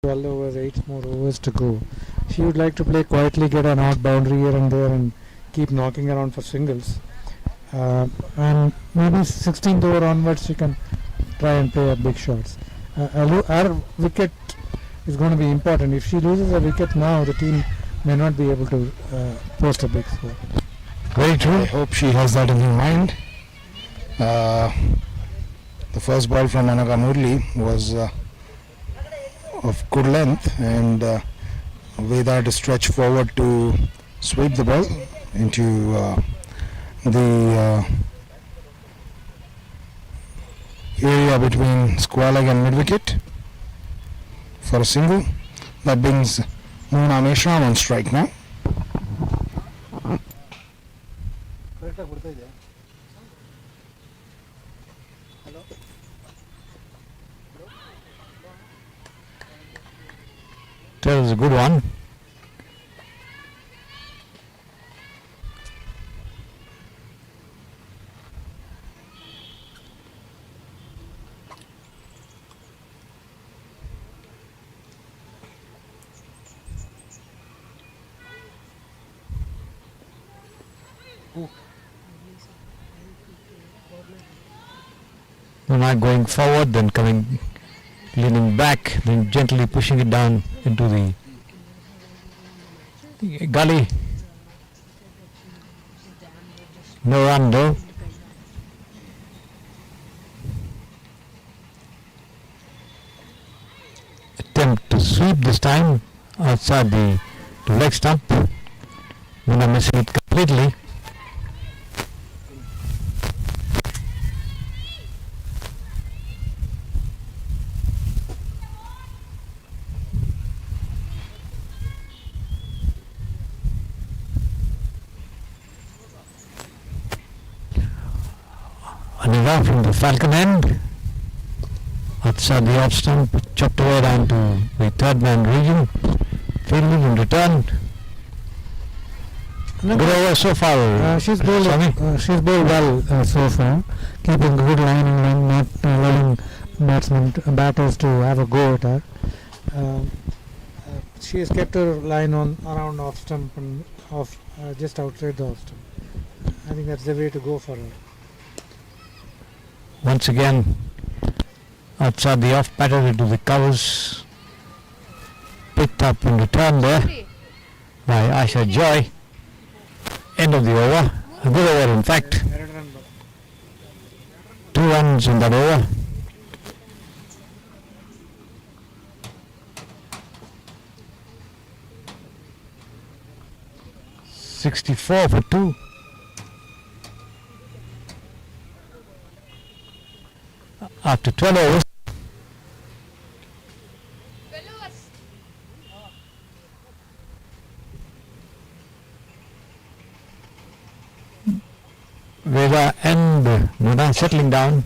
12 overs, 8 more overs to go. She would like to play quietly, get an out boundary here and there, and keep knocking around for singles. And maybe 16th over onwards, she can try and play big shots. Our wicket is going to be important. If she loses a wicket now, the team may not be able to post a big score. Very true. I hope she has that in her mind. The first ball from Anagha Murli was of good length, and Veda to stretch forward to sweep the ball into the area between square leg and mid wicket for a single. That brings Mona Meshram on strike now. That was a good one. Not going forward, then coming, leaning back, then gently pushing it down into the gully. No run though. Attempt to sweep this time outside the leg stump. Muna missing it completely. Ameya from the Falcon end, outside the off stump, chopped away down to the third man region, fielding in return. Good over so far. She's bowled well so far, keeping good line and not allowing batters to have a go at her. She has kept her line on around off stump and off just outside the off stump. I think that's the way to go for her. Once again, outside the off pattern into the covers, picked up in return there by Asha Joy. End of the over, a good over in fact. 2 runs in that over. .64 for 2. After 12 overs. Veda and Muna settling down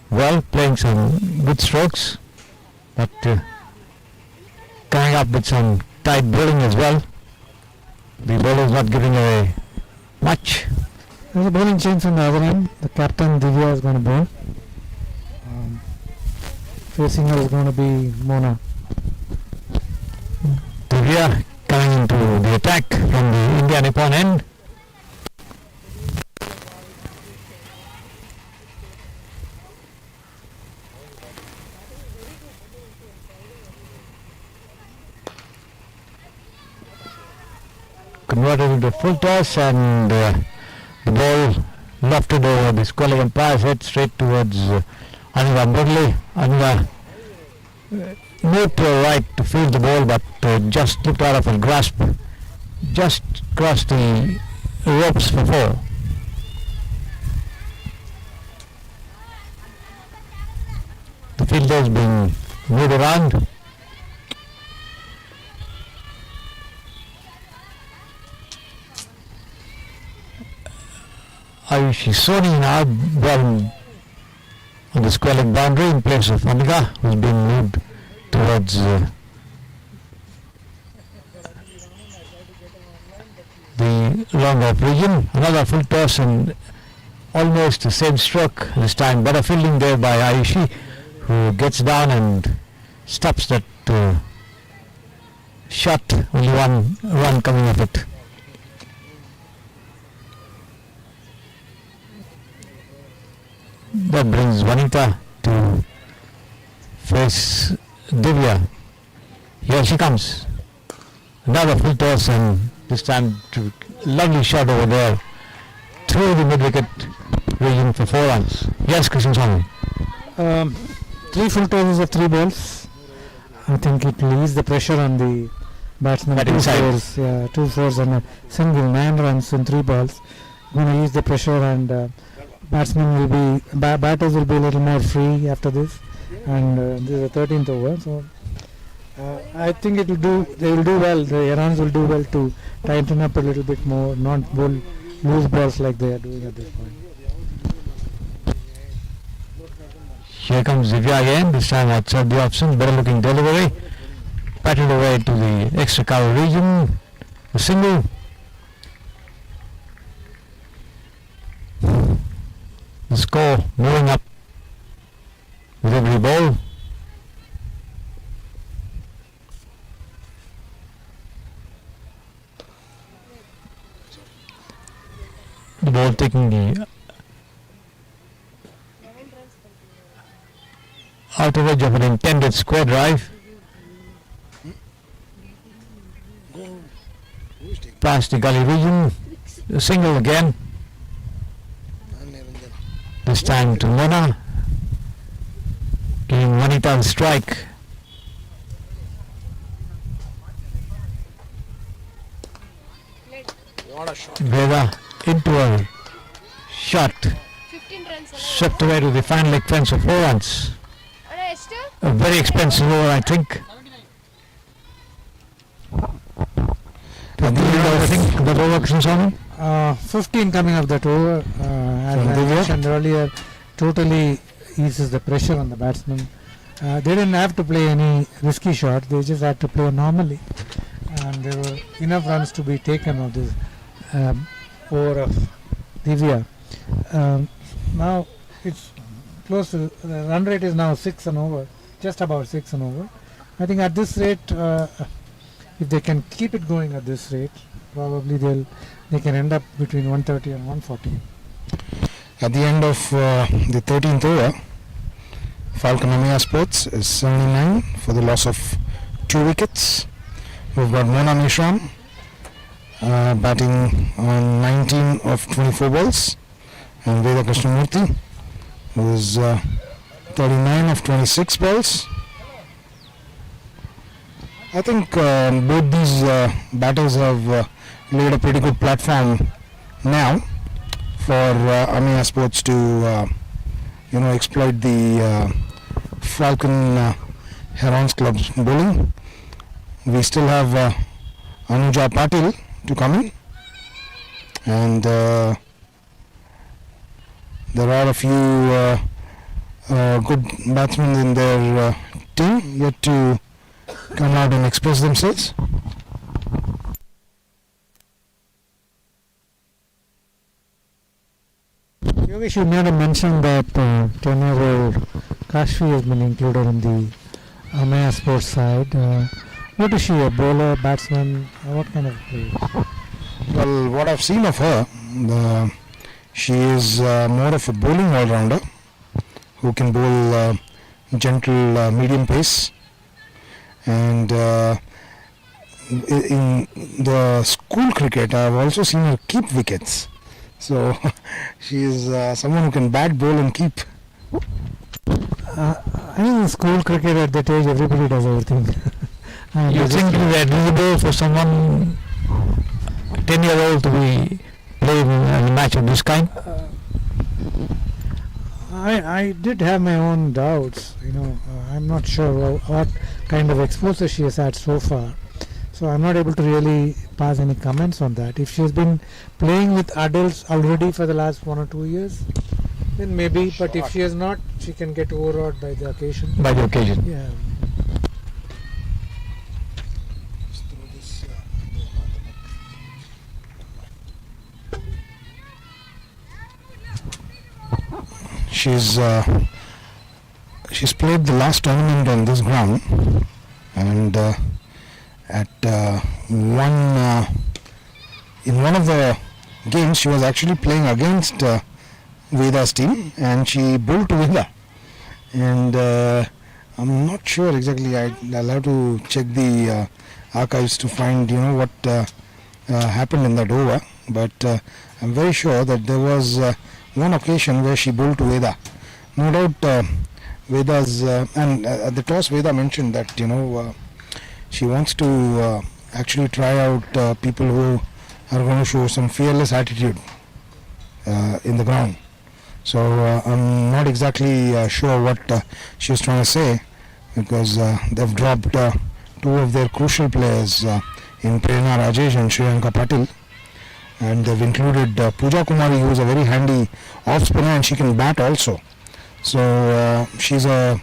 well, playing some good strokes, but coming up with some tight bowling as well. The bowler is not giving away much. There's a bowling change on the other end. The captain Divya is going to bowl. Facing her is going to be Mona. Divya coming into the attack from the India Nippon end. Converted into full toss, and the ball lofted over the square leg umpire's head straight towards Anagha Murli. Anagha moved to her right to field the ball, but just slipped out of her grasp, just crossed the ropes for 4. The fielder is being moved around. Ayushi Soni now ball on the square leg boundary in place of Anagha, who's been moved towards the long off region. Another full toss and almost the same stroke this time. Better fielding there by Ayushi, who gets down and stops that shot, only one run coming of it. That brings Vanita to face Divya. Here she comes. Another full toss, and this time to lovely shot over there through the mid-wicket region for 4 runs. Yes, Krishnan Swami. 3 full tosses of 3 balls. I think it will ease the pressure on the batsman. Batting 2 side. fours, 2 fours and a single, 9 runs in 3 balls. Going to ease the pressure, and batsmen will be batters will be a little more free after this. And this is the 13th over, so I think it will do. They will do well. The Herons will do well to tighten up a little bit more, not bowl loose balls like they are doing at this point. Here comes Divya again, this time outside the option, better looking delivery. Batted away to the extra cover region. A single. The score moving up with every ball. The ball taking the outer edge of an intended square drive. Past the gully region. A single again. This time to Mona. Giving Vanita the strike. Veda into a shot. 15 runs. Swept away to the final leg fence for 4 runs. A very expensive over, I think. At the end, I think the over, Krishnan 15 coming up that over, as I mentioned earlier, totally eases the pressure on the batsman. They didn't have to play any risky shot, they just had to play normally, and there were enough runs to be taken of this over of Divya. Now it's close to, the run rate is now 6 and over, just about 6 and over. I think at this rate, if they can keep it going at this rate, probably they can end up between 130 and 140. At the end of the 13th over, Falcon Ameya Sports is 79 for the loss of 2 wickets. We've got Mona Mishran batting on 19 of 24 balls, and Veda Krishnamurthy, who is 39 of 26 balls. I think both these batters have laid a pretty good platform now for Ameya Sports to exploit the Falcon Herons Club's bowling. We still have Anuja Patil to come in, and there are a few good batsmen in their team yet to come out and express themselves. Yogesh, you made a mention that 10-year-old Kashfi has been included in the Ameya Sports side. What is she, a bowler, batsman, what kind of player? Well, what I've seen of her, she is more of a bowling all-rounder who can bowl gentle medium pace, and in the school cricket I've also seen her keep wickets. So she is someone who can bat, bowl and keep. I think in school cricket at that age everybody does everything. You think it is advisable for someone 10-year-old to be playing in a match of this kind? I did have my own doubts, I'm not sure what kind of exposure she has had so far, so I'm not able to really pass any comments on that. If she has been playing with adults already for the last 1 or 2 years, then maybe, but if she has not, she can get overawed by the occasion. By the occasion. Yeah. She's played the last tournament on this ground, and at in one of the games she was actually playing against Veda's team, and she bowled to Veda, and I'm not sure exactly. I'll have to check the archives to find what happened in that over, but I'm very sure that there was one occasion where she bowled to Veda. No doubt Veda's and at the toss Veda mentioned that she wants to actually try out people who are going to show some fearless attitude in the ground. So I'm not exactly sure what she was trying to say, because they've dropped two of their crucial players in Prerna Rajesh and Shriyanka Patil, and they've included Pooja Kumari, who is a very handy off spinner and she can bat also. So she's a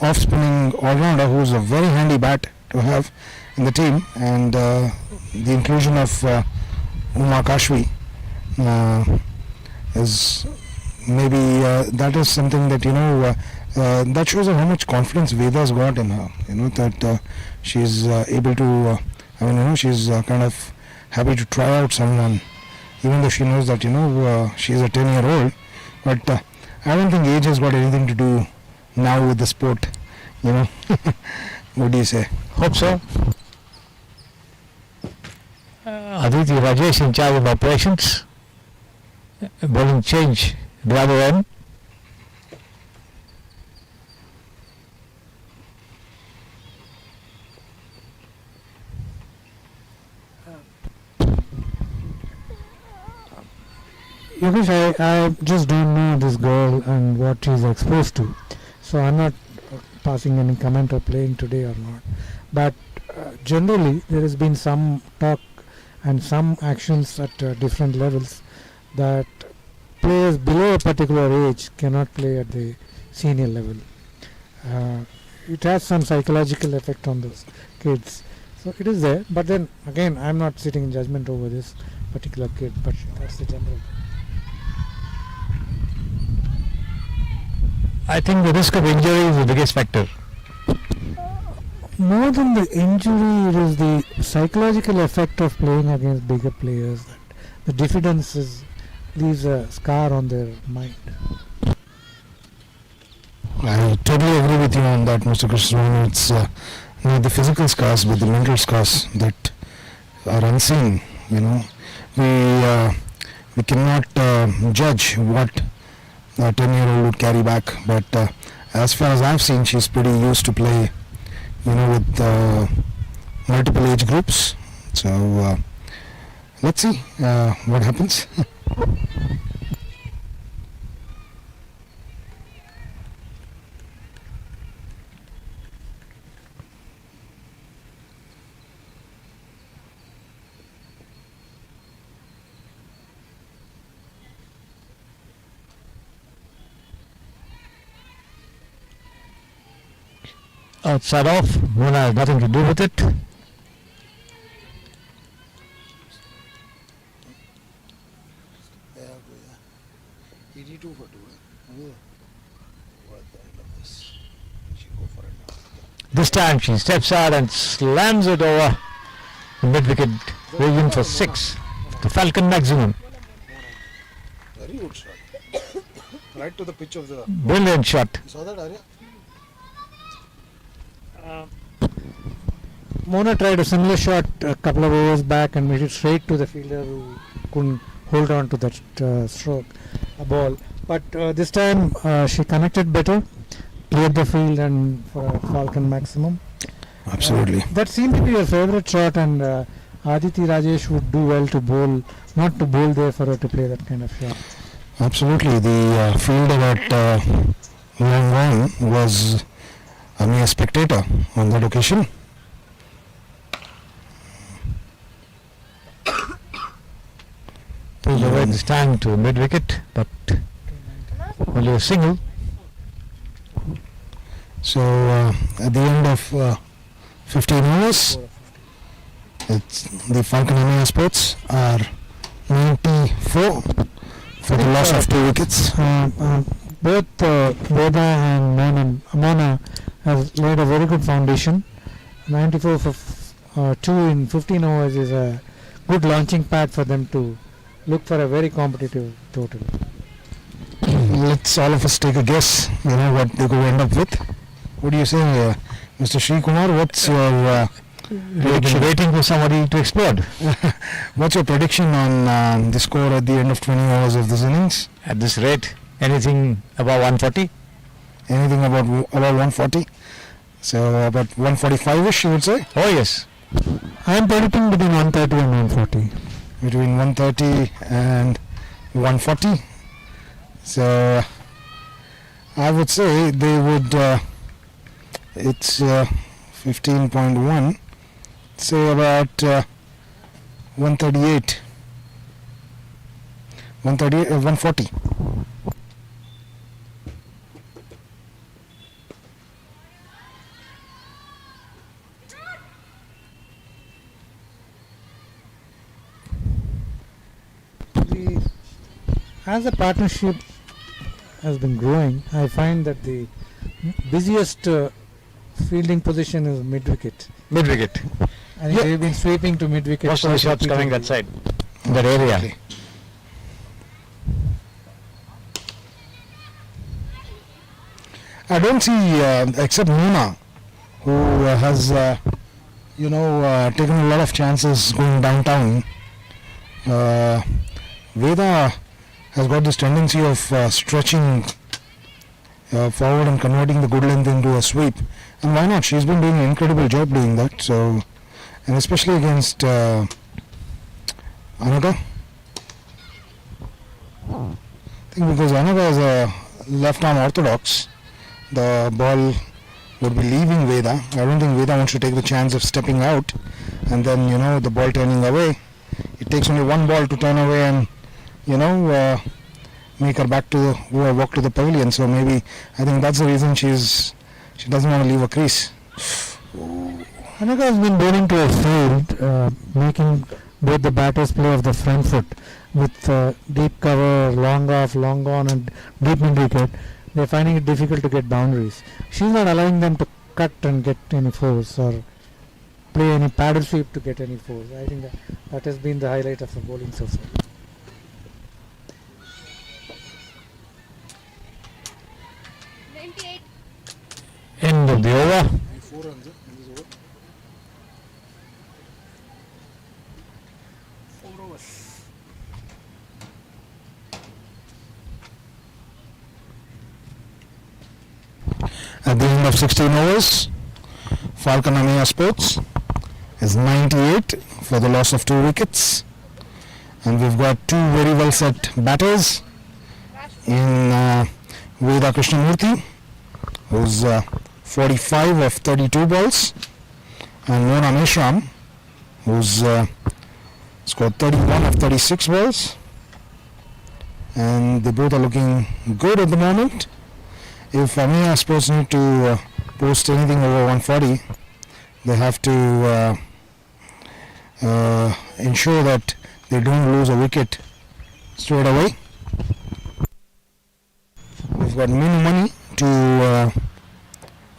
off spinning all-rounder who's a very handy bat to have in the team, and the inclusion of Uma Kashvi is maybe that is something that that shows how much confidence Veda's got in her, that she's able to she's kind of happy to try out someone, even though she knows that she's a 10-year-old, but I don't think age has got anything to do now with the sport. What do you say? Hope so. Aditi Rajesh in charge of operations. Bowling change the other end. Yogesh, I just don't know this girl and what she's exposed to, so I'm not passing any comment or playing today or not. But generally, there has been some talk and some actions at different levels that players below a particular age cannot play at the senior level. It has some psychological effect on those kids. So it is there, but then again, I'm not sitting in judgment over this particular kid, but that's the general. I think the risk of injury is the biggest factor. More than the injury, it is the psychological effect of playing against bigger players. That the diffidence leaves a scar on their mind. I totally agree with you on that, Mr. Krishnan. It's not the physical scars, but the mental scars that are unseen. We cannot judge what a 10-year-old would carry back, but as far as I've seen, she's pretty used to play with multiple age groups. So let's see what happens. Outside off, Mona has nothing to do with it. This time she steps out and slams it over the mid-wicket region for 6. The Falcon maximum. Very good shot. Right to the pitch of the... Brilliant shot. You saw that, Arya? Mona tried a similar shot a couple of overs back and made it straight to the fielder who couldn't hold on to that ball. But this time she connected better, cleared the field and for a Falcon maximum. Absolutely. That seemed to be her favourite shot, and Aditi Rajesh would do well to bowl, not to bowl there for her to play that kind of shot. Absolutely. The fielder at Long was a mere spectator on that occasion. Pulls away this time to mid-wicket, but only a single. So at the end of 15 overs, the Falcon Ameya Sports are 94 for the loss of 2 wickets. Both Veda and Mona have laid a very good foundation. 94 for 2 in 15 overs is a good launching pad for them to look for a very competitive total. Let's all of us take a guess, what they could end up with. What do you say, Mr. Sri Kumar? What's your Waiting for somebody to explode. what's your prediction on the score at the end of 20 overs of this innings? At this rate, anything above 140? Anything about 140? So about 145-ish, you would say? Oh yes. I am predicting between 130 and 140. Between 130 and 140. So I would say they would, it's 15.1, say about 138, 140. As the partnership has been growing, I find that the busiest fielding position is mid-wicket. Mid-wicket. I think they've been sweeping to mid-wicket. Most of the shots coming that side, that area. Okay. I don't see, except Muna, who has, taken a lot of chances going downtown. Veda has got this tendency of stretching forward and converting the good length into a sweep. And why not? She's been doing an incredible job doing that. So, and especially against Anaga. I think because Anaga is a left arm orthodox, the ball would be leaving Veda. I don't think Veda wants to take the chance of stepping out and then, the ball turning away. It takes only one ball to turn away and, make her back to walk to the pavilion. So maybe I think that's the reason she doesn't want to leave a crease. Anaga has been bowling to a field, making both the batters play off the front foot with deep cover, long off, long on, and deep mid wicket. They're finding it difficult to get boundaries. She's not allowing them to cut and get any force or play any paddle sweep to get any force. I think that has been the highlight of the bowling so far. End of the over. 4 runs in this over. 4 overs. At the end of 16 overs, Falcon Ameya Sports is 98 for the loss of 2 wickets. And we've got 2 very well set batters in Veda Krishnamurthy, who's 45 of 32 balls, and Mona Meshram, who's scored 31 of 36 balls. And they both are looking good at the moment. If Ameya Sports need to post anything over 140, they have to ensure that they don't lose a wicket straight away. We've got Minu Money to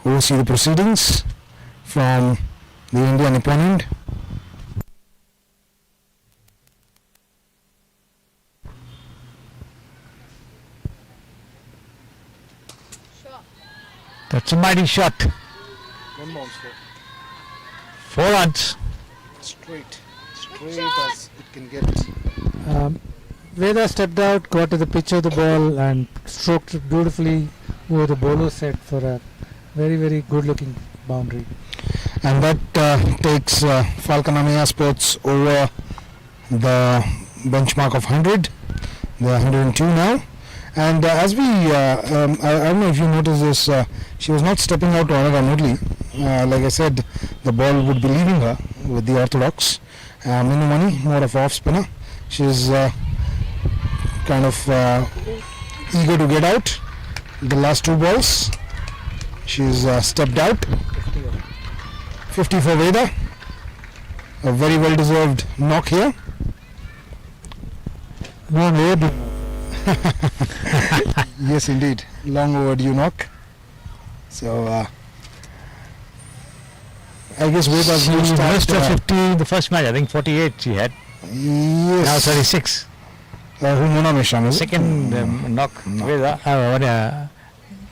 oversee the proceedings from the India NIPPON end. That's a mighty shot. 1 bounce 4 runs. straight as it can get. Veda stepped out, got to the pitch of the ball and stroked it beautifully over the bowler's head for a very, very good looking boundary. And that takes Falcon Ameya Sports over the benchmark of 100. They're 102 now. And as we, I don't know if you noticed this, she was not stepping out to Anaga Murli. Like I said, the ball would be leaving her with the orthodox. Minu Money, more of off spinner. She's kind of eager to get out. The last 2 balls, she's stepped out. 50 for Veda. A very well deserved knock here. Long overdue. Yes, indeed, long overdue knock. So I guess Veda's She going to start. missed a 50 in the first match. I think 48 she had. Yes. Now 36. Mona Meshram, is it? Second knock. Veda.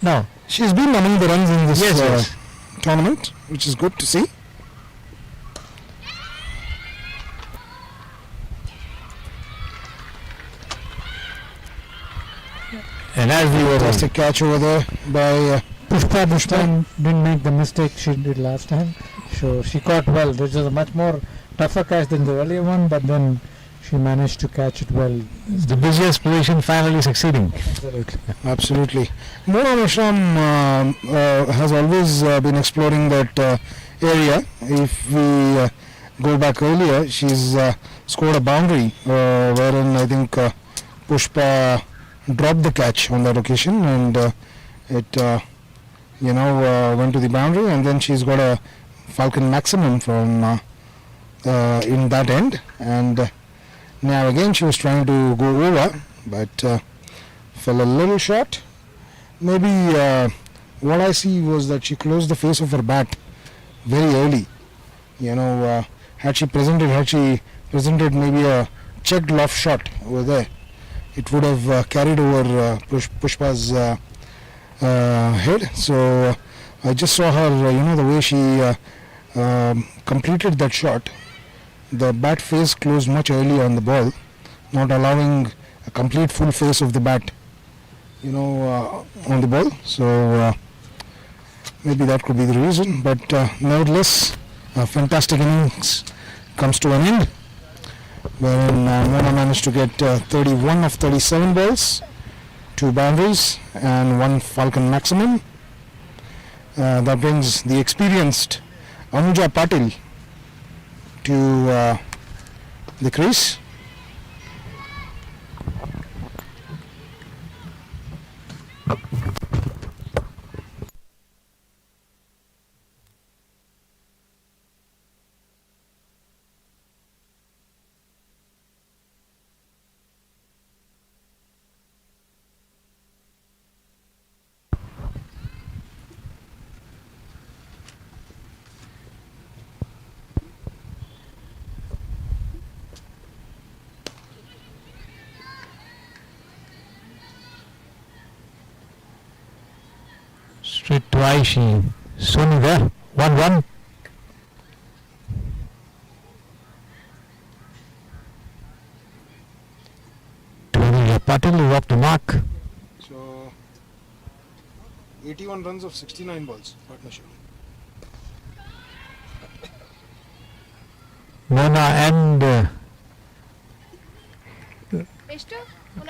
No. She's been among the runs in this Yes. tournament, which is good to see. And as we were Fantastic catch over there by Pushpa this time didn't make the mistake she did last time. So she caught well. This is a much more tougher catch than the earlier one, but then she managed to catch it well. the busiest position finally succeeding. Absolutely. Absolutely. Mona Meshram has always been exploring that area. If we go back earlier, she's scored a boundary wherein I think Pushpa dropped the catch on that occasion, and it went to the boundary, and then she's got a Falcon maximum from in that end, and now again she was trying to go over, but fell a little short. Maybe what I see was that she closed the face of her bat very early. Had she presented maybe a checked loft shot over there, it would have carried over Pushpa's head. So I just saw her, the way she completed that shot. The bat face closed much earlier on the ball, not allowing a complete full face of the bat, on the ball. So maybe that could be the reason. But nevertheless, a fantastic innings comes to an end, wherein Mona managed to get 31 of 37 balls, 2 boundaries and 1 Falcon maximum. That brings the experienced Anuja Patil to the crease. Straight to Aishi. Sony there. 1-1. Patil is off the mark. So 81 runs of 69 balls partnership. Mona and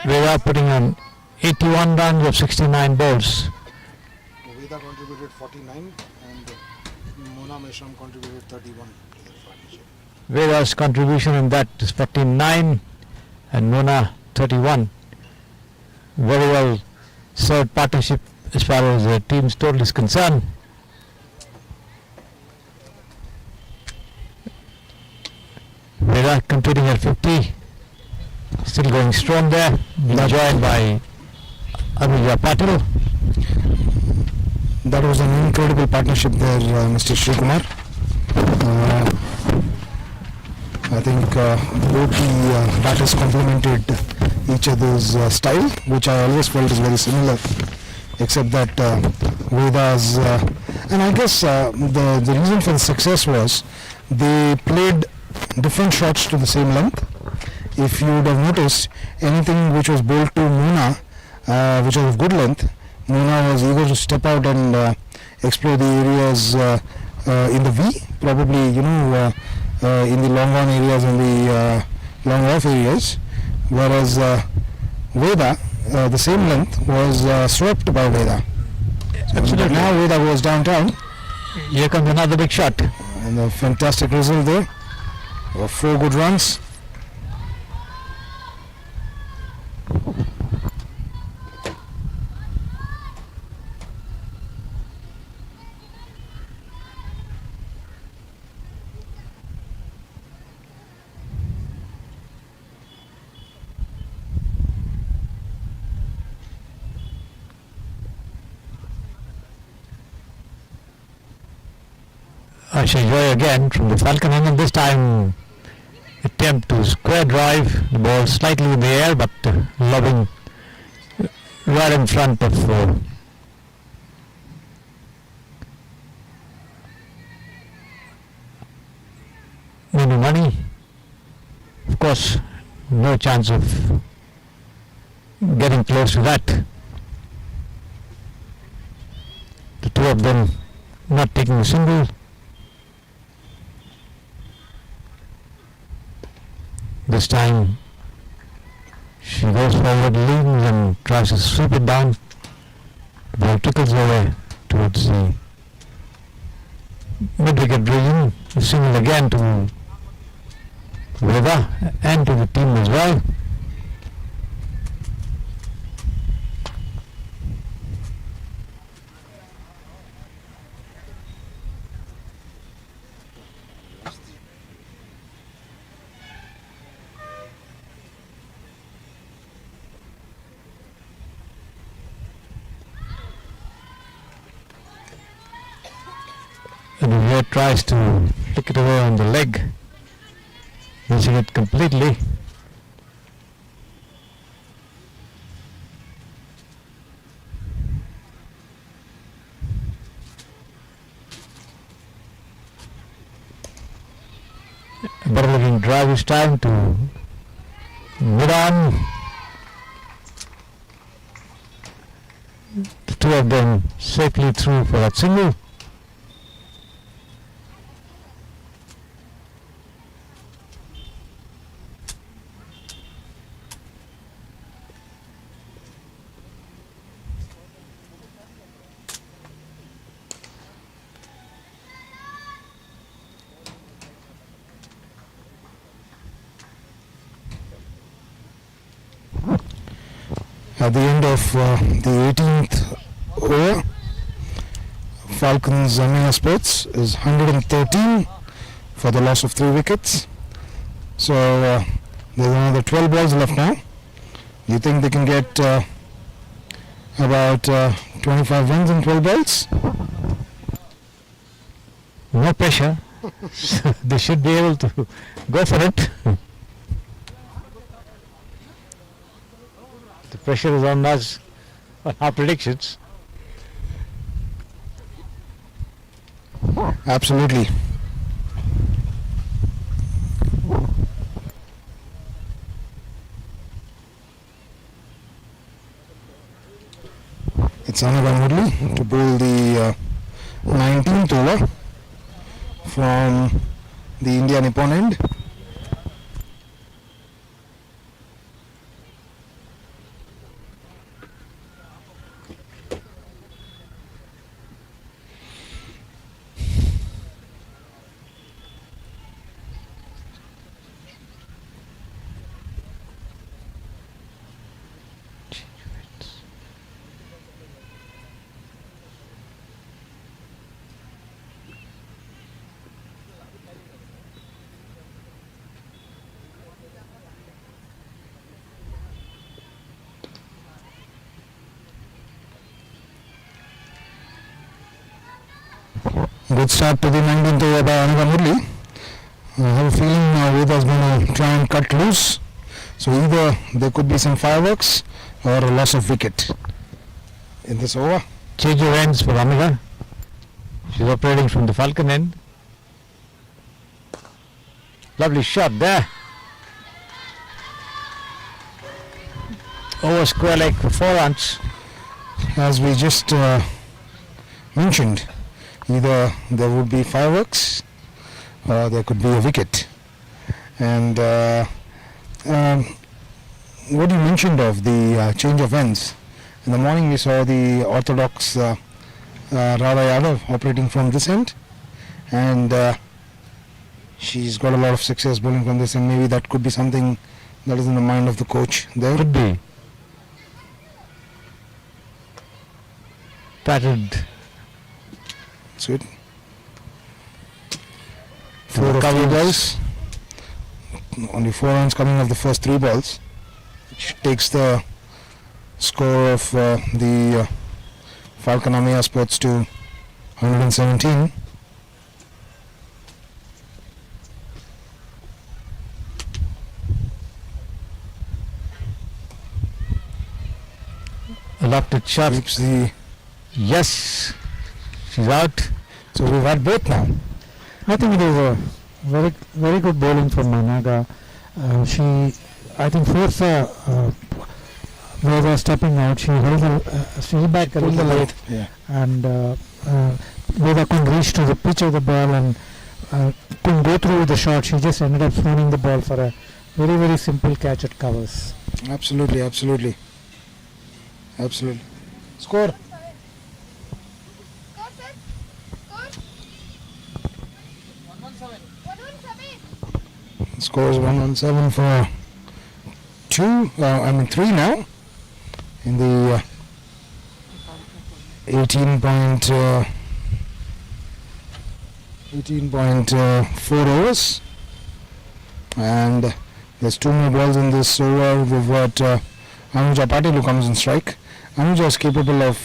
Veda putting on 81 runs of 69 balls. Veda contributed 49 and Mona Meshram contributed 31 to the partnership. Veda's contribution in that is 49 and Mona 31. Very well served partnership as far as the team's total is concerned. Veda competing at 50, still going strong there, being joined by Ameya Patil. That was an incredible partnership there, Mr. Srikumar. I think both the batters complemented each other's style, which I always felt is very similar, except that Veda's and I guess the reason for the success was they played different shots to the same length. If you would have noticed, anything which was bowled to Mona, which was of good length, Mona was eager to step out and explore the areas in the V, probably in the long on areas and the long off areas, whereas Veda, the same length, was swept by Veda. Absolutely. Now Veda goes downtown, Here comes another big shot. and a fantastic result there of 4 good runs. Joy again from the Falcon, and this time attempt to square drive the ball slightly in the air, but lobbing right in front of money. Of course, no chance of getting close to that. The two of them not taking a single. This time she goes forward, leans and tries to sweep it down. The ball trickles away towards the mid-wicket region. A single again to Veda and to the team as well. And Ameya tries to flick it away on the leg, missing it completely. Better looking drive this time to mid-on. The two of them safely through for that single. At the end of the 18th over, Falcon's Ameya Sports is 113 for the loss of 3 wickets. So there's another 12 balls left now. You think they can get about 25 runs in 12 balls? No pressure. They should be able to go for it. The pressure is on us, on our predictions. Absolutely. It's Ameya Murli to bowl the 19th over from the India NIPPON end. Good start to the 19th over by Ameya Murli. I have a feeling Veda's going to try and cut loose. So either there could be some fireworks or a loss of wicket in this over. Change of ends for Ameya. She's operating from the Falcon end. Lovely shot there. Over square leg for 4 runs. As we just mentioned, either there would be fireworks or there could be a wicket. And what you mentioned of the change of ends, in the morning we saw the orthodox Radha Yadav operating from this end, and she's got a lot of success bowling from this end. Maybe that could be something that is in the mind of the coach there. Could be. Batted. Sweet. 4 of 3 balls. Only 4 runs coming off the first 3 balls, which takes the score of the Falcon Ameya Sports to 117. lofted shot. Keeps the. Yes, she's out. So we've had both now. I think it is a very good bowling from Managa. I think forced Veda stepping out. She held she back a Pulled the little light. bit, Yeah. and Veda couldn't reach to the pitch of the ball and couldn't go through with the shot. She just ended up swinging the ball for a very simple catch at covers. Absolutely. Absolutely. Score. Score is 117 for 3 now in the 18.4 overs, and there's 2 more balls in this over. We've got Anuja Patil who comes in strike. Anuja is capable of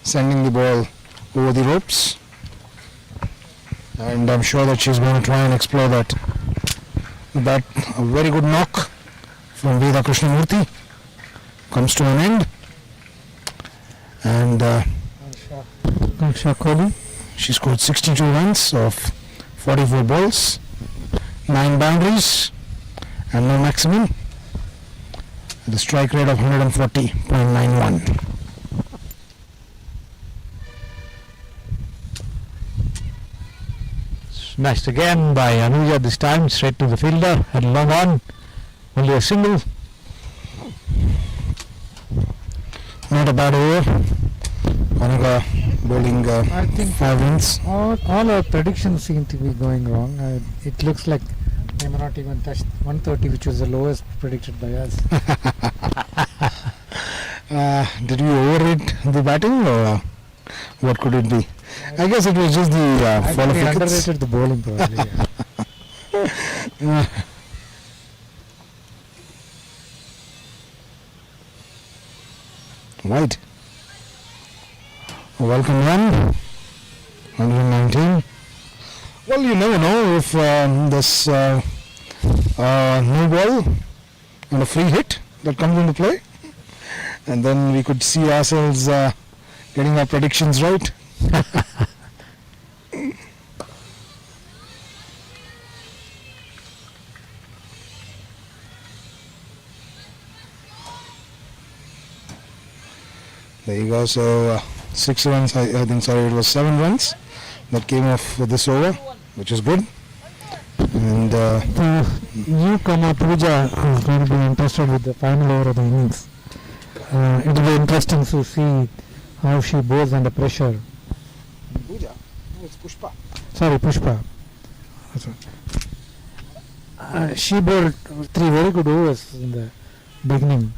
sending the ball over the ropes, and I'm sure that she's going to try and explore that. A very good knock from Veda Krishnamurthy comes to an end, and Aksha Kohli. she scored 62 runs of 44 balls, 9 boundaries and no maximum, with a strike rate of 140.91. Smashed again by Anuja, this time straight to the fielder, had long on, only a single. Not a bad over. Anuga bowling I think 5 runs. all our predictions seem to be going wrong. It looks like they may not even touch 130, which was the lowest predicted by us. Did we overrate the batting, or what could it be? I guess it was just the I fall think of we wickets. underrated the bowling probably. Yeah. Right. Welcome run. 119. Well, you never know if this no ball and a free hit that comes into play, and then we could see ourselves getting our predictions right. There you go. So 6 runs. I think. Sorry, it was 7 runs that came off with this over, which is good. And The newcomer Pooja is going to be interested with the final over of the innings. It will be interesting to see how she bowls under pressure. Pooja, it's Pushpa. Sorry, Pushpa. She bowled 3 very good overs in the beginning.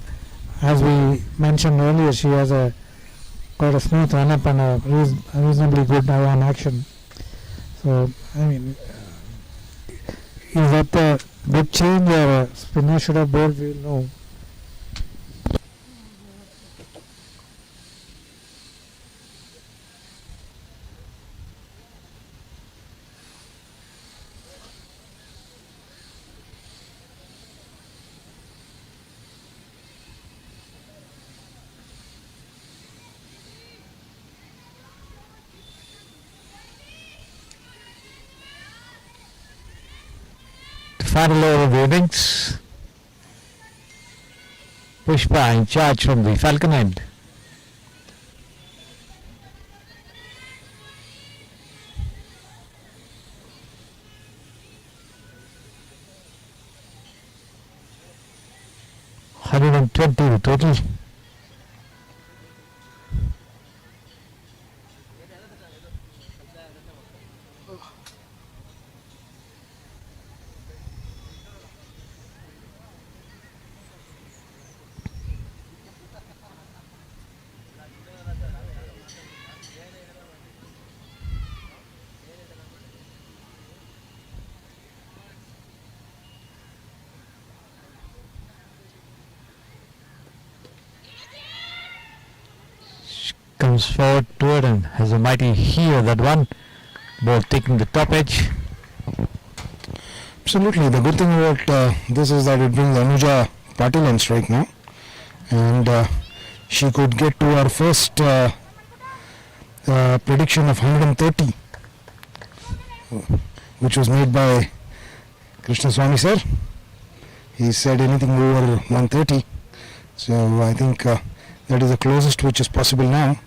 As we mentioned earlier, she has quite a smooth run-up and a reasonably good eye-on action. So, I mean, is that a good change or a spinner should have bowled? We will know. Final over of the innings. Pushpa in charge from the Falcon end. $120 the total. Comes forward toward and has a mighty heave that one. Ball taking the top edge. Absolutely. The good thing about this is that it brings Anuja Patil on strike now, and she could get to her first prediction of 130, which was made by Krishna Swami sir. He said anything over 130. So I think that is the closest which is possible now.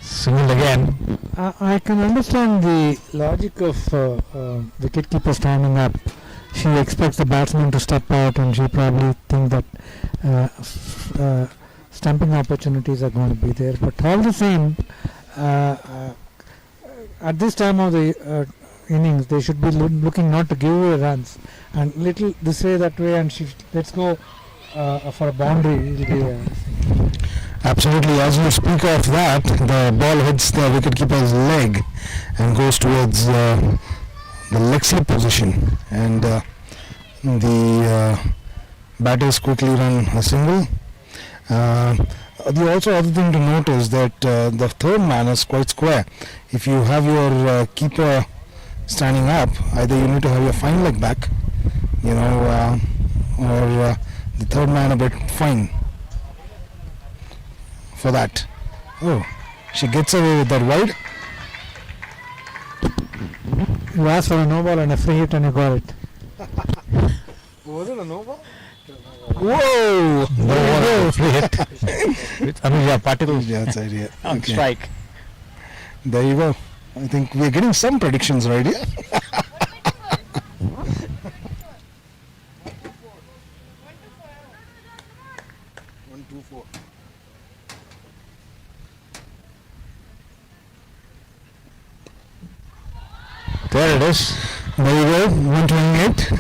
Single again. I can understand the logic of wicketkeeper standing up. She expects the batsman to step out, and she probably think that stumping opportunities are going to be there. But all the same, at this time of the innings, they should be looking not to give away runs, and little this way, that way, and let's go for a boundary. It'll be, Absolutely. As you speak of that, the ball hits the wicketkeeper's leg and goes towards the leg slip position, and the batters quickly run a single. The also other thing to note is that the third man is quite square. If you have your keeper standing up, either you need to have your fine leg back, or the third man a bit fine for that. Oh, she gets away with that wide. you asked for a no ball and a free hit, and you got it. Was it a no ball? Whoa! No free hit. With Ameya Patil Yeah, that's idea. on Okay. strike. There you go. I think we're getting some predictions right here. There it is. There you go. 128.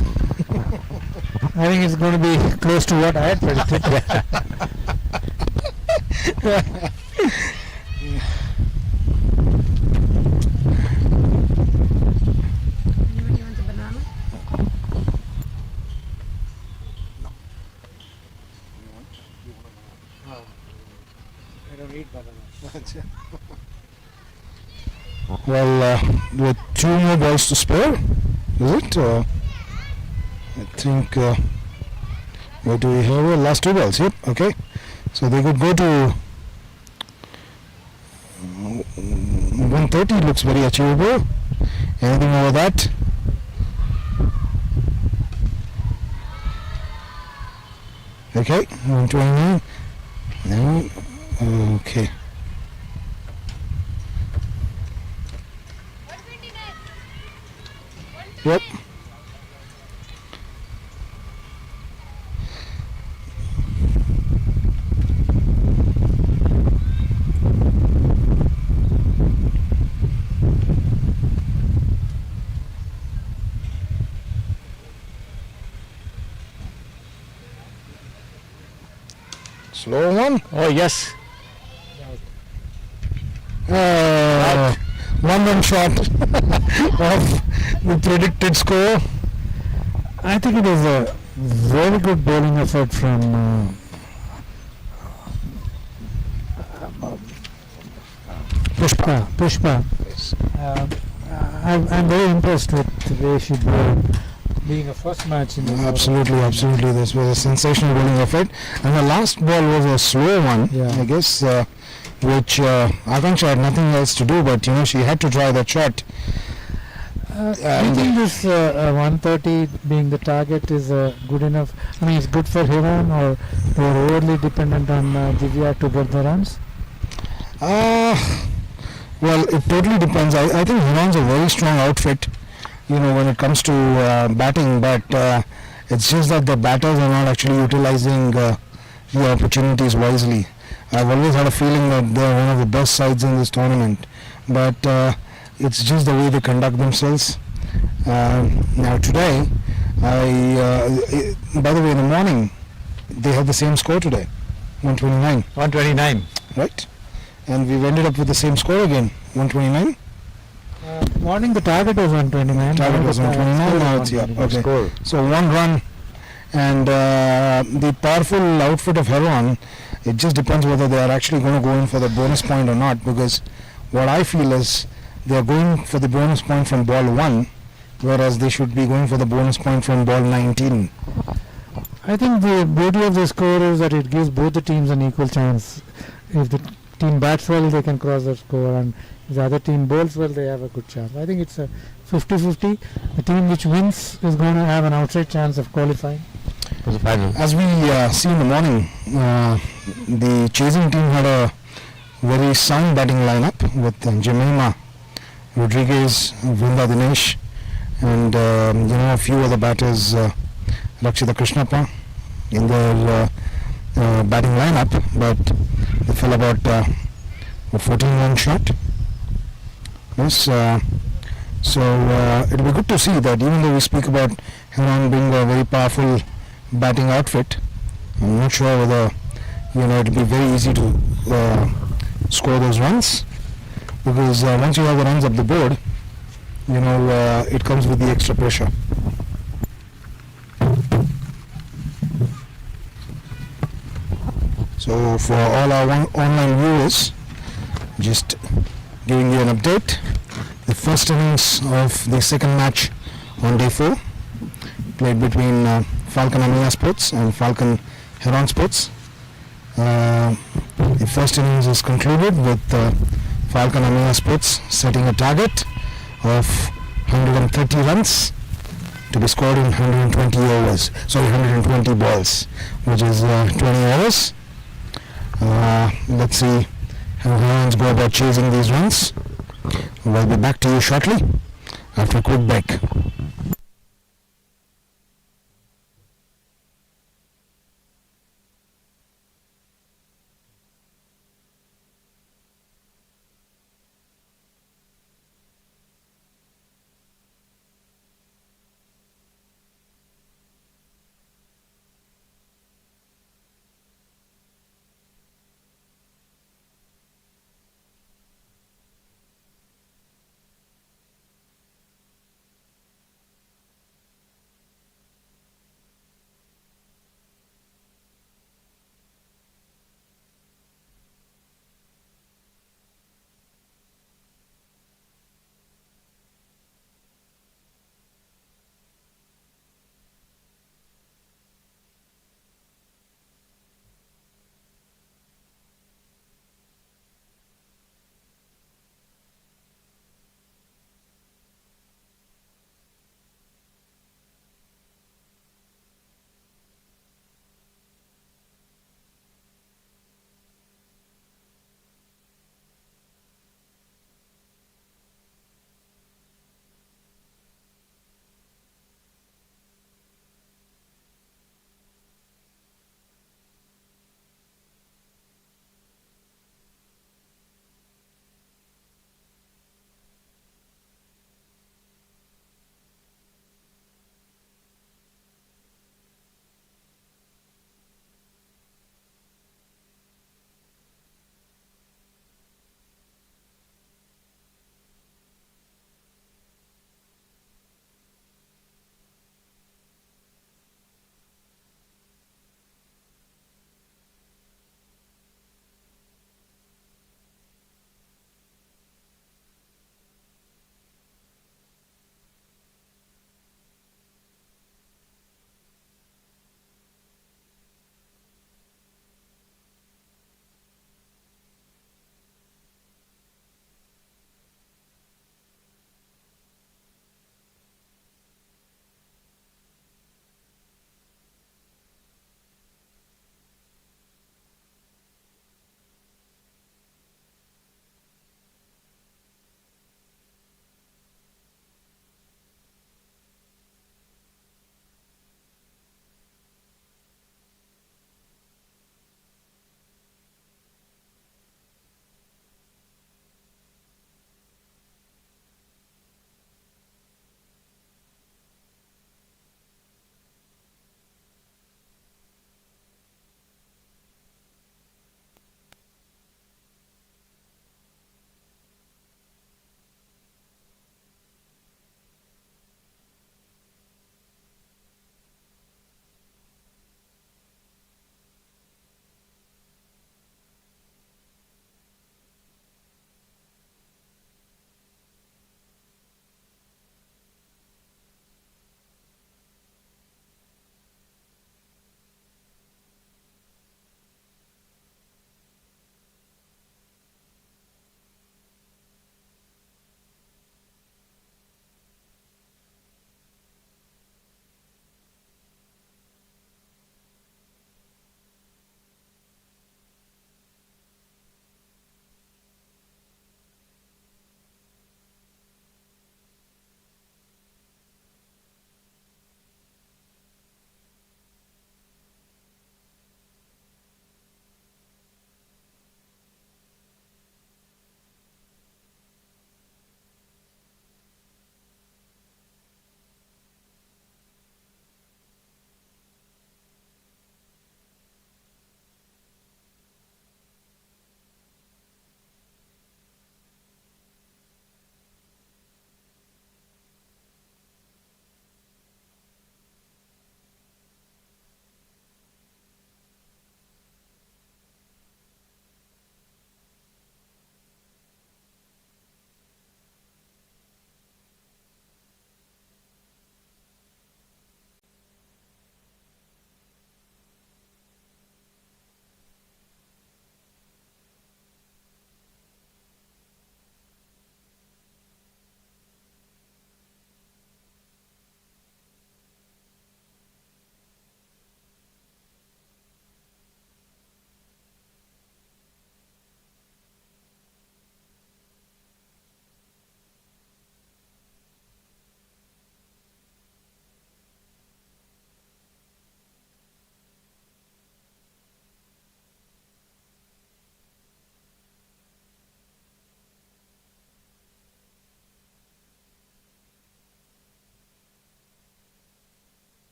I think it's going to be close to what I had predicted. Anybody want a banana? I don't eat bananas. Well, with two more balls to spare, is it? I think, what do we have here? Last two balls, yep, okay. So they could go to 130, looks very achievable. Anything over that? Okay, 129. No, okay. Yep. Slow one. Oh yes. One run short of the predicted score. I think it is a very good bowling effort from Pushpa. I'm very impressed with the way she bowled, being a first match in the Absolutely. This was a sensational bowling effort. And the last ball was a slow one, Yeah. I guess, which Akanksha had nothing else to do, but she had to try that shot. Do you think this 130 being the target is good enough? I mean, it's good for Heron, or they are overly dependent on Divya to get the runs? Well, it totally depends. I think Herons a very strong outfit, when it comes to batting, but it's just that the batters are not actually utilizing the opportunities wisely. I've always had a feeling that they're one of the best sides in this tournament, but it's just the way they conduct themselves. Now today, by the way, in the morning, they had the same score today, 129, 129. right? And we've ended up with the same score again, 129. Morning the target was 129. Target was 129, now it's, okay. Score. So one run, and the powerful outfit of Heron, it just depends whether they are actually going to go in for the bonus point or not, because what I feel is they are going for the bonus point from ball 1, whereas they should be going for the bonus point from ball 19. I think the beauty of the score is that it gives both the teams an equal chance. If the team bats well, they can cross the score, and if the other team bowls well, they have a good chance. I think it's a 50-50. The team which wins is going to have an outside chance of qualifying for the final. As we see in the morning, the chasing team had a very sound batting lineup with Ameya, Rodriguez, Vrinda Dinesh, and a few other batters, Rakshita Krishnappa, in their batting lineup, but they fell about a 14-run shot. Yes, so it'll be good to see that even though we speak about Heron being a very powerful batting outfit, I'm not sure whether it'll be very easy to score those runs, because once you have the runs up the board, it comes with the extra pressure. So for all our online viewers, just giving you an update. The first innings of the second match on day 4, played between Falcon Ameya Sports and Falcon Herons Sports. The first innings is concluded with Falcon Ameya Sports setting a target of 130 runs to be scored in 120 balls, which is 20 overs. Let's see how Herons go about chasing these runs. We'll be back to you shortly after a quick break.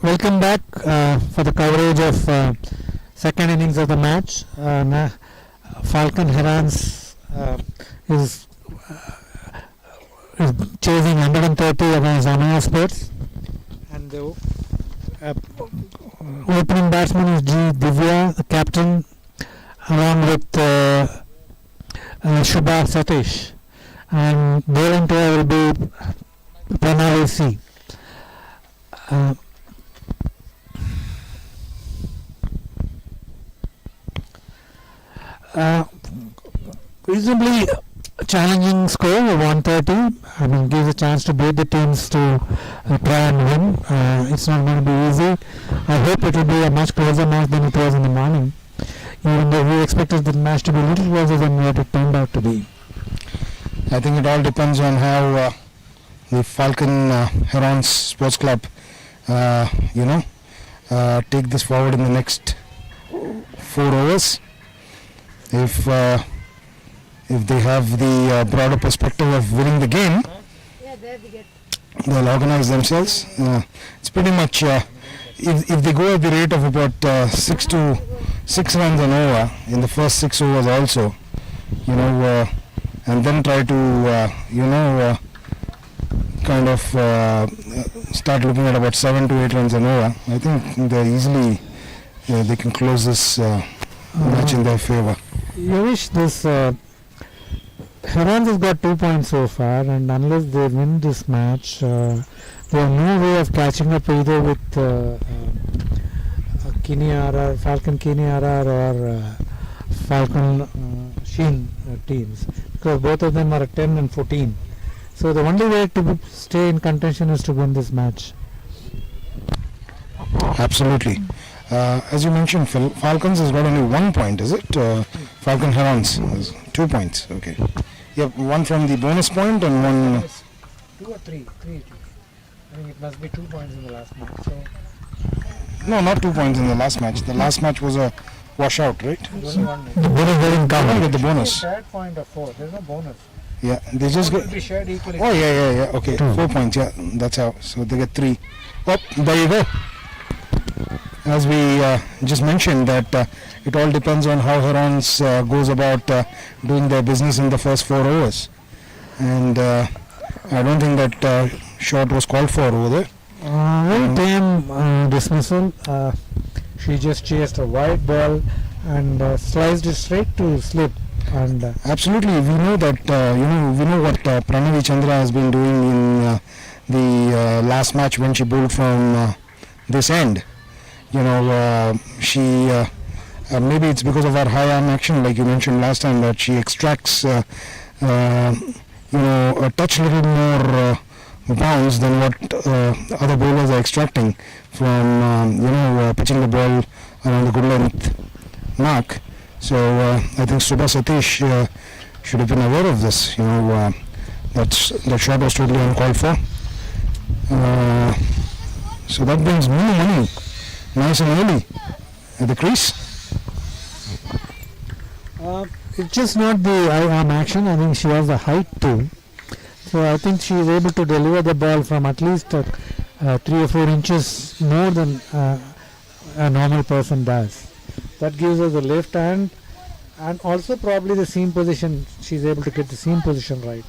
Welcome back for the coverage of second innings of the match. Falcon Herons is chasing 130 against Ameya Sports, and the opening batsman is G. Divya, the captain, along with Shubha Satish, and bowling player will be Pranav C. Reasonably challenging score of 130. I mean, gives a chance to both the teams to try and win. It's not going to be easy. I hope it will be a much closer match than it was in the morning, even though we expected the match to be a little closer than what it turned out to be. I think it all depends on how the Falcon Herons Sports Club, take this forward in the next 4 overs. If they have the broader perspective of winning the game, they'll organize themselves. It's pretty much if they go at the rate of about 6 runs an over in the first 6 overs also, and then try to kind of start looking at about 7 to 8 runs an over. I think they can close this match in their favor. Yavish, this Herons has got 2 points so far, and unless they win this match, they have no way of catching up either with Falcon Kini RR or Falcon Sheen teams, because both of them are at 10 and 14. So the only way to stay in contention is to win this match. Absolutely. As you mentioned, Falcons has got only 1 point, is it? Falcon Herons has 2 points. Okay. You have one from the bonus point and one. 2 or 3? 3. I think it must be 2 points in the last match. So No, not 2 points in the last match. The last match was a washout, right? only one. The bonus didn't come. Only with the bonus. Shared point of 4. There's no bonus. Yeah, they just It got. will be shared equally. Oh yeah. Okay, 4 points. Yeah, that's how. So they get 3. Oh, there you go. As we just mentioned, that it all depends on how Herons goes about doing their business in the first 4 overs, and I don't think that shot was called for over there. Very tame dismissal. She just chased a wide ball and sliced it straight to slip. And Absolutely, we know that we know what Pranavi Chandra has been doing in the last match when she bowled from this end. She maybe it's because of her high arm action, like you mentioned last time, that she extracts a touch little more bounce than what other bowlers are extracting from pitching the ball around the good length mark. So I think Shubha Satish should have been aware of this. That shot was totally uncalled for. So that brings money nice and early at the crease. it's just not the arm action. I think she has the height too. So I think she is able to deliver the ball from at least 3 or 4 inches more than a normal person does. That gives her the left hand, and also probably the seam position. She's able to get the seam position right.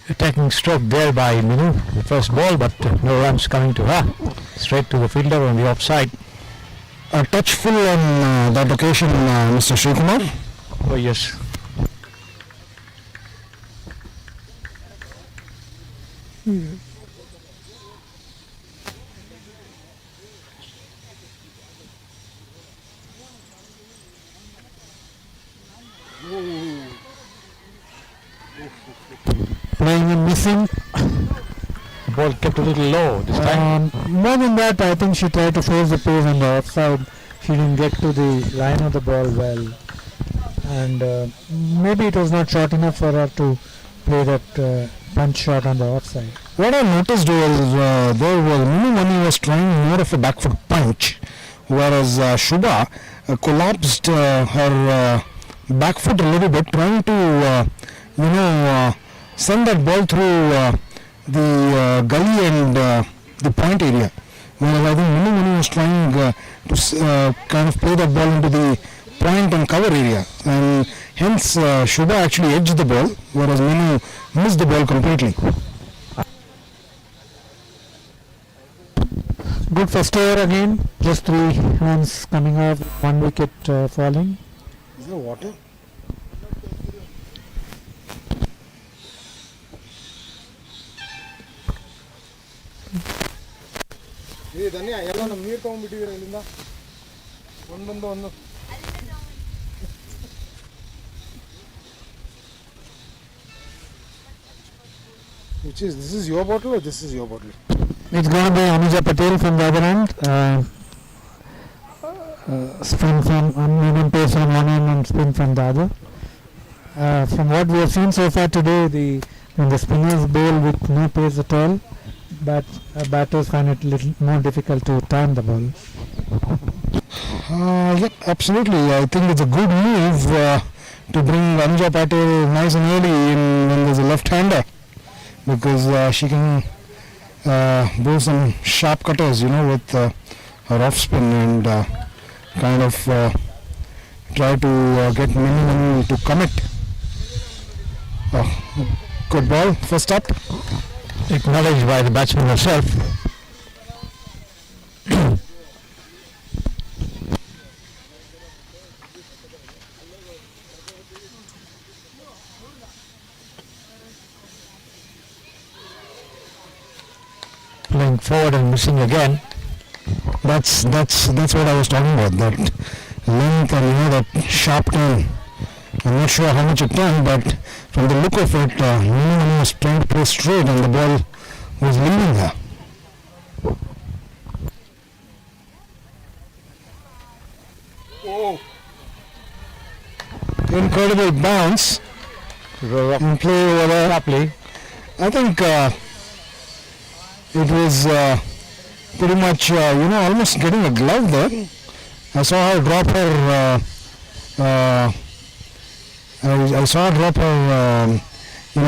Attacking stroke there by Minu, the first ball, but no runs coming to her. Straight to the fielder on the offside. A touch full on that occasion, Mr. Srikumar. Oh yes. Playing and missing. The ball kept a little low this time. More than that, I think she tried to force the pace on the offside. She didn't get to the line of the ball well, and maybe it was not short enough for her to play that punch shot on the offside. What I noticed was there was Minu Mani was trying more of a back foot punch, whereas Shubha collapsed her back foot a little bit, trying to send that ball through the gully and the point area. Whereas I think Manu was trying to kind of play that ball into the point and cover area, and hence Shubha actually edged the ball, whereas Manu missed the ball completely. Good first over again. Just 3 runs coming off, 1 wicket falling. Is there water? Hey, Danya, yellow na near town between Linda. One. This is your bottle or this is your bottle? It's going to be Ameya Patel from the other end. Spin from medium pace on one end and spin from the other. From what we have seen so far today, when the spinners bowl with no pace at all, but batters find it a little more difficult to time the ball. Yep, absolutely. I think it's a good move to bring Ameya Patel nice and early in when there's a left-hander, because she can bowl some sharp cutters, with her off spin, and kind of try to get Manu to commit. Good ball, first up. Acknowledged by the batsman herself. Playing forward and missing again. That's what I was talking about. That length and that sharp turn. I'm not sure how much it turned, but from the look of it, Manu was trying to play straight and the ball was leaving her. Oh! Incredible bounce in play over there. I think it was pretty much, almost getting a glove there. I saw her drop her. I saw her drop her,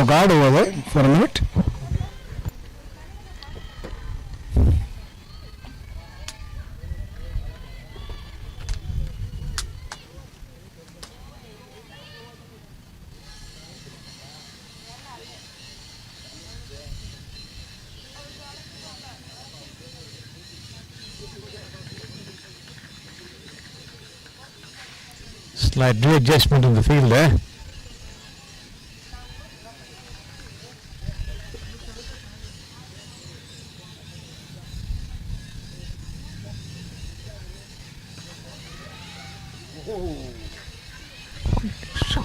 guard over there for a minute. Slight readjustment in the field there.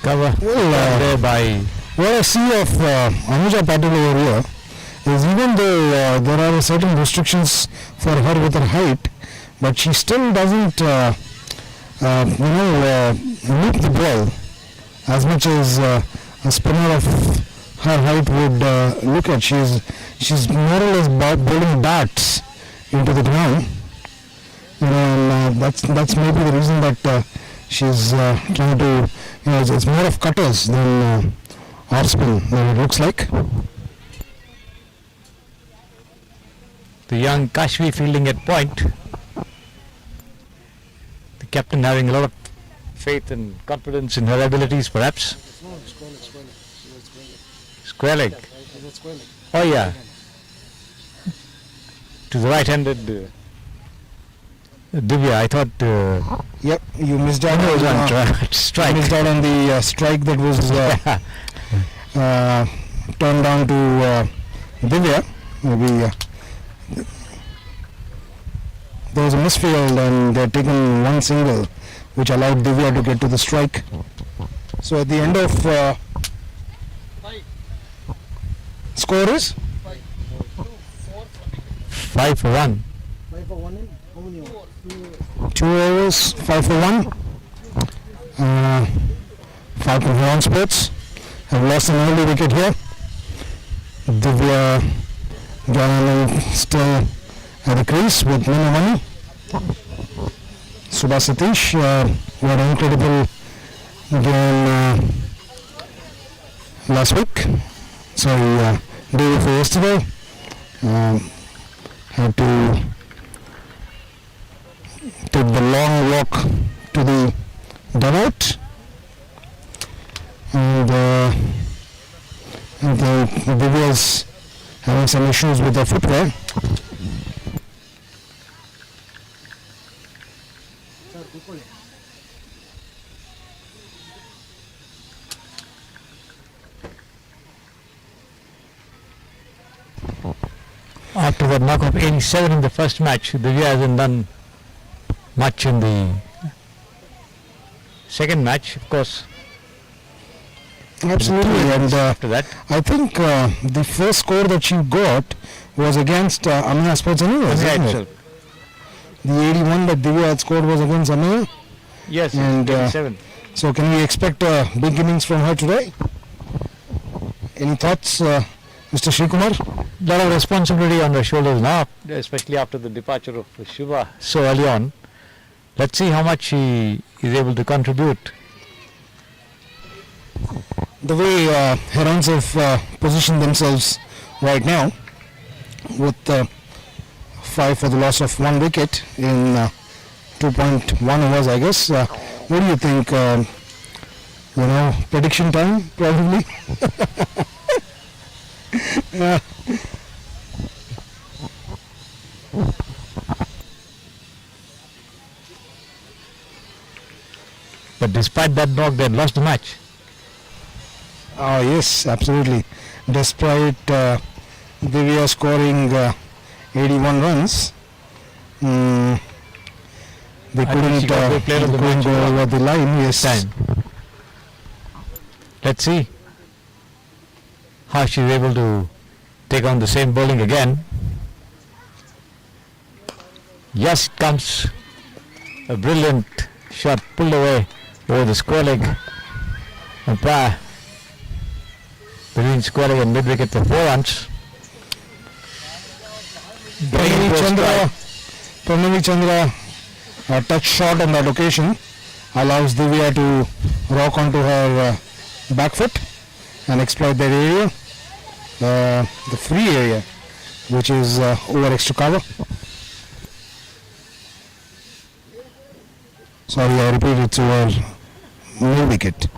Cover there by what I see of Ameya Patel over here is, even though there are certain restrictions for her with her height, but she still doesn't loop the ball as much as a spinner of her height would look at. She's more or less bowling bats into the ground, and that's maybe the reason that she's trying to, it's more of cutters than off spin than it looks like. the young Kashvi fielding at point. The captain having a lot of faith and confidence in her abilities, perhaps. Square leg. Oh yeah. To the right-handed Divya, I thought. Yep, you missed out on strike. You missed out on the strike that was turned down to Divya. Maybe there was a misfield and they had taken one single, which allowed Divya to get to the strike. So at the end of score is 5 for 1. 5 for 1 in how many overs? 2 overs, 5 for 1. Falcon Herons Sports have lost an early wicket here. Divya Gannon still at the crease with no money. Subha Satish, what an incredible game last week. day before yesterday. Had to take the long walk to the dugout, and the Divyas having some issues with their footwear. After that knock of 87 in the first match, Divya hasn't done much in the second match, of course. Absolutely, and After that, I think the first score that she got was against Ameya Sports Anyway, Ameya isn't it? itself. The 81 that Divya had scored was against Ameya. Yes, And, 87. So can we expect big innings from her today? Any thoughts, Mr. Srikumar? Lot of responsibility on her shoulders now, especially after the departure of Shiva so early on. Let's see how much she is able to contribute. The way Herons have positioned themselves right now, with 5 for the loss of 1 wicket in 2.1 overs, I guess. What do you think? Prediction time, probably? Yeah. But despite that knock, they had lost the match. Oh, yes, absolutely. Despite Divya scoring 81 runs, they I think she got the player of the couldn't match go overall. over the line. Yes. Time. Let's see how she's able to take on the same bowling again. Yes, it comes a brilliant shot pulled away over the square leg umpire between square leg and mid wicket for 4 runs. Pranavi Chandra, a touch shot on that occasion, allows Divya to rock onto her back foot and exploit that area, the free area, which is over extra cover. Sorry, I repeat, it's over mid wicket.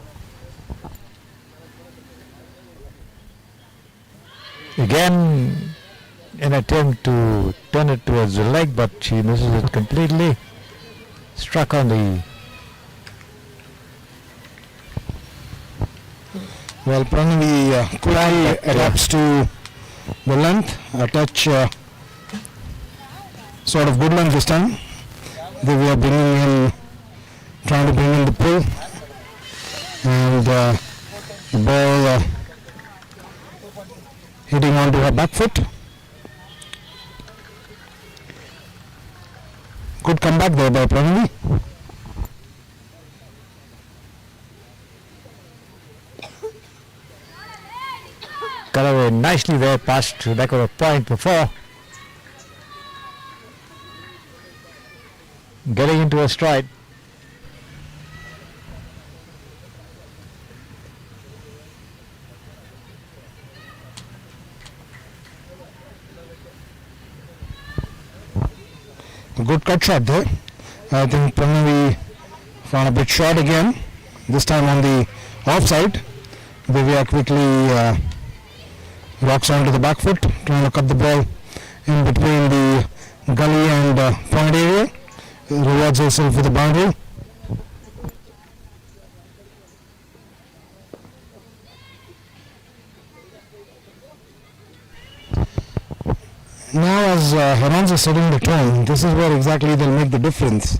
Again, an attempt to turn it towards the leg, but she misses it completely. Struck on the... Well, Pranavi quickly adapts to the length, a touch sort of good length this time. They were trying to bring in the pull, and the ball hitting onto her back foot. Good comeback there by Pranavi. Got away nicely there, past the back of a point before. Getting into a stride. A good cut shot there. I think Pranavi found a bit short again, this time on the offside. Divya quickly rocks onto the back foot, trying to cut the ball in between the gully and point area. Rewards herself with a boundary. Now, as Herons are setting the tone, this is where exactly they'll make the difference.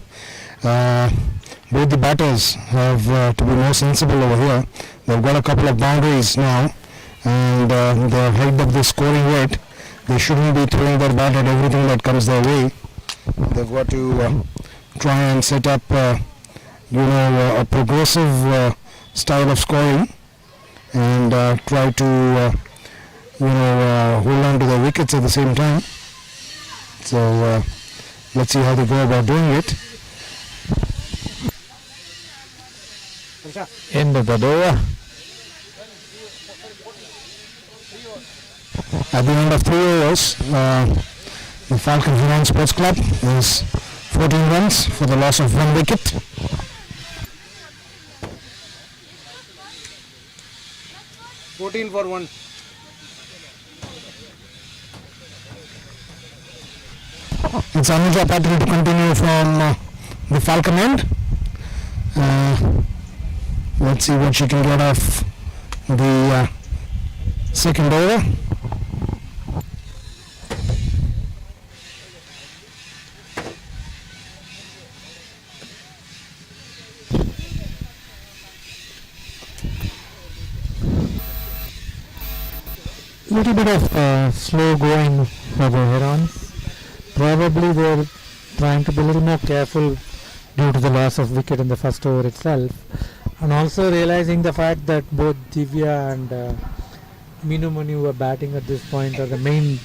Both the batters have to be more sensible over here. They've got a couple of boundaries now, and they've hiked up the scoring rate. They shouldn't be throwing their bat at everything that comes their way. They've got to try and set up, a progressive style of scoring, and try to, hold on to their wickets at the same time. So let's see how they go about doing it. End of that over. At the end of 3 overs, the Falcon Herons Sports Club is 14 runs for the loss of 1 wicket. It's Ameya Patil to continue from the Falcon end. Let's see what she can get off the second over. Little bit of slow going for the Herons. Probably they're trying to be a little more careful due to the loss of wicket in the first over itself, and also realizing the fact that both Divya and Minu Mani, who are batting at this point, are the main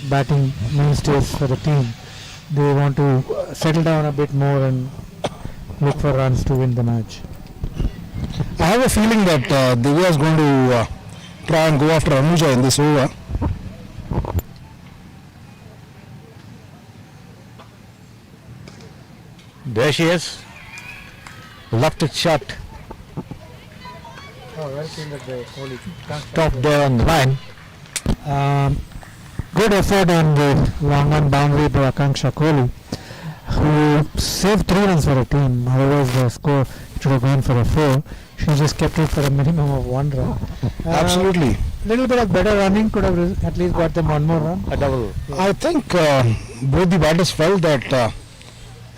batting mainstays for the team. They want to settle down a bit more and look for runs to win the match. I have a feeling that Divya is going to try and go after Ameya in this over. There she is. Lofted shot. Oh, well fielded by Kohli. Top there on the line. Good effort on the long run boundary by Akanksha Kohli, who saved 3 runs for a team. Otherwise, the score should have gone for a 4. She just kept it for a minimum of 1 run. Absolutely. Little bit of better running could have at least got them 1 more run. A double. I think both the batters felt that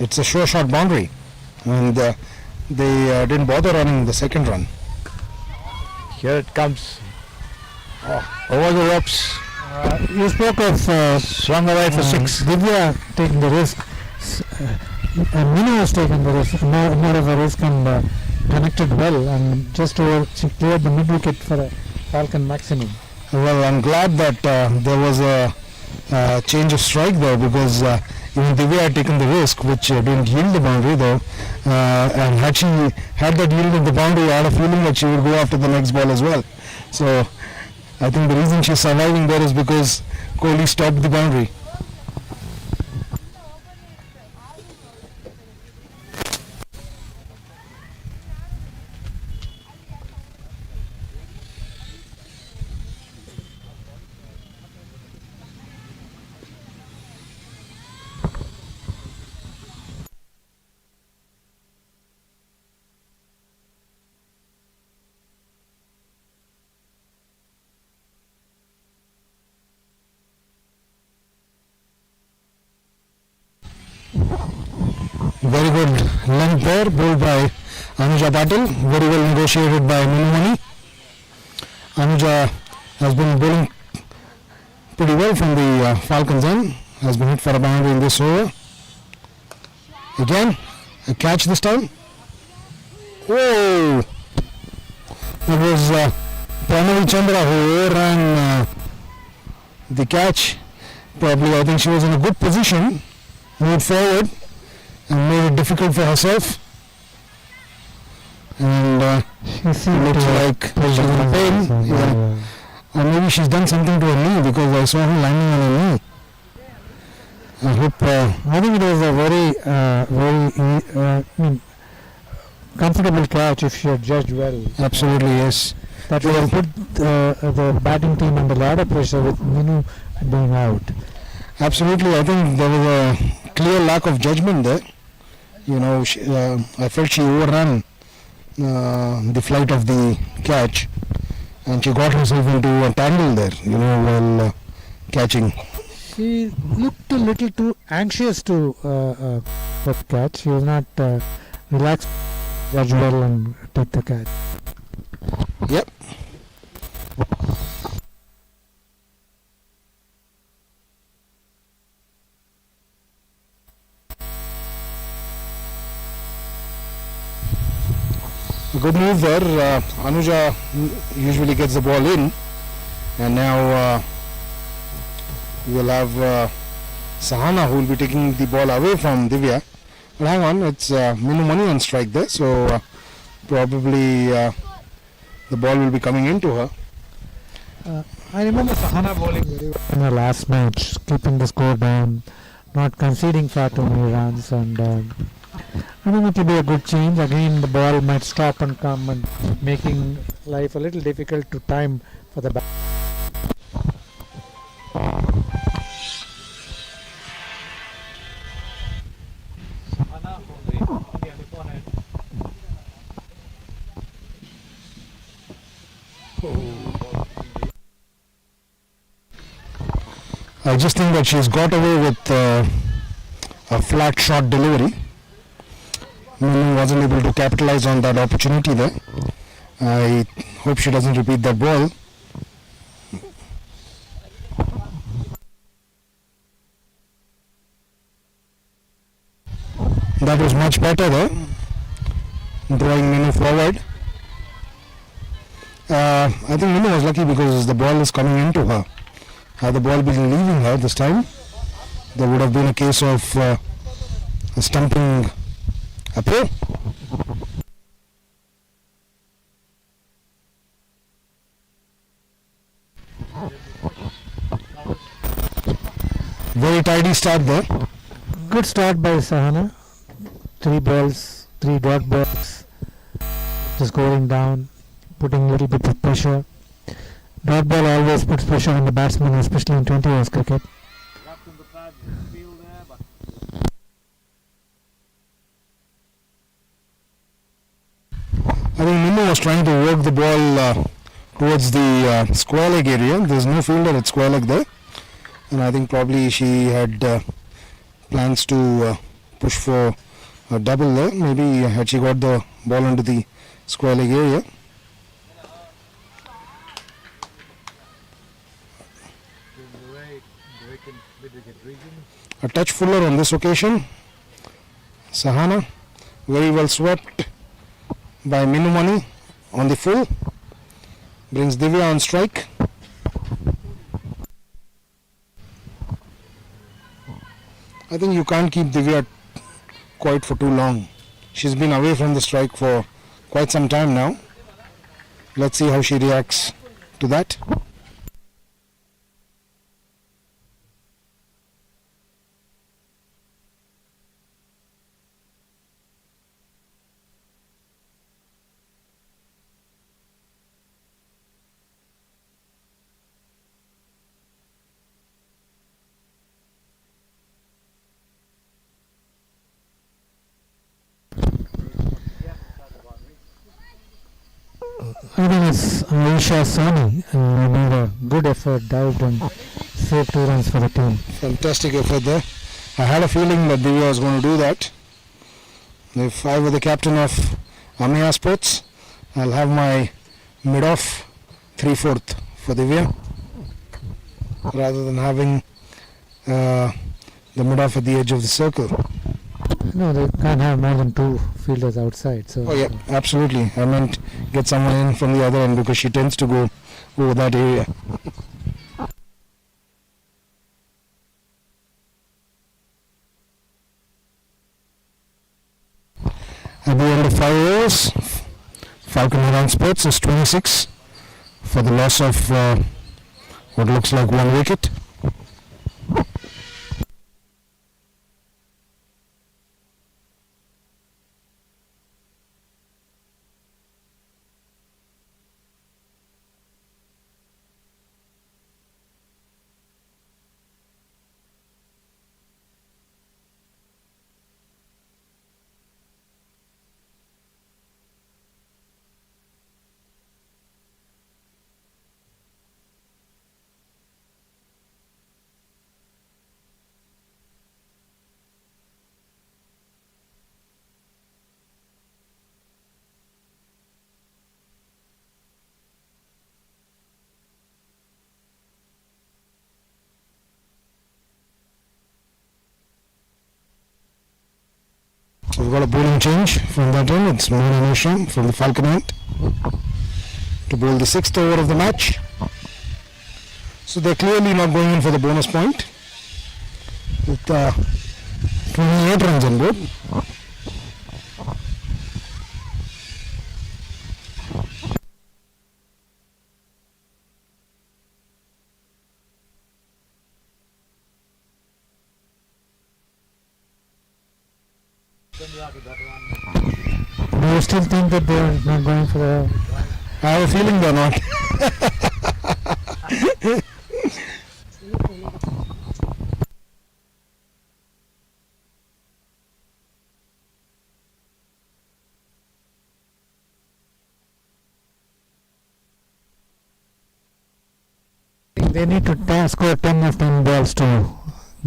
it's a sure shot boundary, and they didn't bother running the second run. Here it comes. Over the ropes. You spoke of Swung away for 6. Divya taking the risk. Minu has taken the risk, more of a risk, and connected well, and just over, she cleared the mid wicket for a Falcon maximum. Well, I'm glad that there was a change of strike there, because even Divya had taken the risk, which didn't yield the boundary though, and had she had that yielded the boundary, I had a feeling that she would go after the next ball as well. So I think the reason she's surviving there is because Kohli stopped the boundary. Very good length there, bowled by Ameya Patil. Very well negotiated by Minu Mani. Ameya has been bowling pretty well from the Falcons end. Has been hit for a boundary in this over. Again, a catch this time. Oh! It was Pranavi Chandra who overran the catch. Probably, I think she was in a good position, moved forward and made it difficult for herself. And she looks like she's in pain. Yeah. Or maybe she's done something to her knee, because I saw her landing on her knee. I hope. I think it was a very comfortable catch if she had judged well. Absolutely, yes. That would have put the batting team under a lot of pressure with Minu being out. Absolutely, I think there was a clear lack of judgment there. You know, I felt she overran the flight of the catch, and she got herself into a tangle there, you know, while catching. She looked a little too anxious to catch. She was not relaxed, judge well and take the catch. Yep. A good move there. Anuja usually gets the ball in, and now we'll have Sahana who will be taking the ball away from Divya. But hang on, it's Minu Mani on strike there, so probably the ball will be coming into her. I remember Sahana bowling very well in the last match, keeping the score down, not conceding far too many runs, and I think it will be a good change. Again, the ball might stop and come and making life a little difficult to time for the bat. I just think that she's got away with a flat shot delivery. Minu wasn't able to capitalize on that opportunity there. I hope she doesn't repeat that ball. That was much better there, drawing Minu forward. I think Minu was lucky because the ball is coming into her. Had the ball been leaving her this time, there would have been a case of a stumping appeal. Very tidy start there. Good start by Sahana. 3 balls, 3 dot balls. Just going down, putting a little bit of pressure. Dot ball always puts pressure on the batsman, especially in 20 overs cricket. I think Minu was trying to work the ball towards the square leg area. There's no fielder at square leg there, and I think probably she had plans to push for a double there. Maybe had she got the ball into the square leg area. A touch fuller on this occasion. Sahana very well swept by Minu Mani on the full. Brings Divya on strike. I think you can't keep Divya quite for too long. She's been away from the strike for quite some time now. Let's see how she reacts to that. I think it's Aisha Sani who made a good effort, dived and saved 2 runs for the team. Fantastic effort there. I had a feeling that Divya was going to do that. If I were the captain of Ameya Sports, I'll have my mid-off 3/4 for Divya rather than having the mid-off at the edge of the circle. No, they can't have more than 2 fielders outside. So Oh yeah, absolutely. I meant get someone in from the other end because she tends to go over that area. At the end of 5 overs, Falcon Herons Sports is 26 for the loss of what looks like 1 wicket. So we've got a bowling change from that end. It's Mona Nisham from the Falcon end to bowl the 6th over of the match. So they're clearly not going in for the bonus point with 28 runs on board. Do you still think that they are not going for the? I have a feeling they're not. They need to score 10 of 10 balls to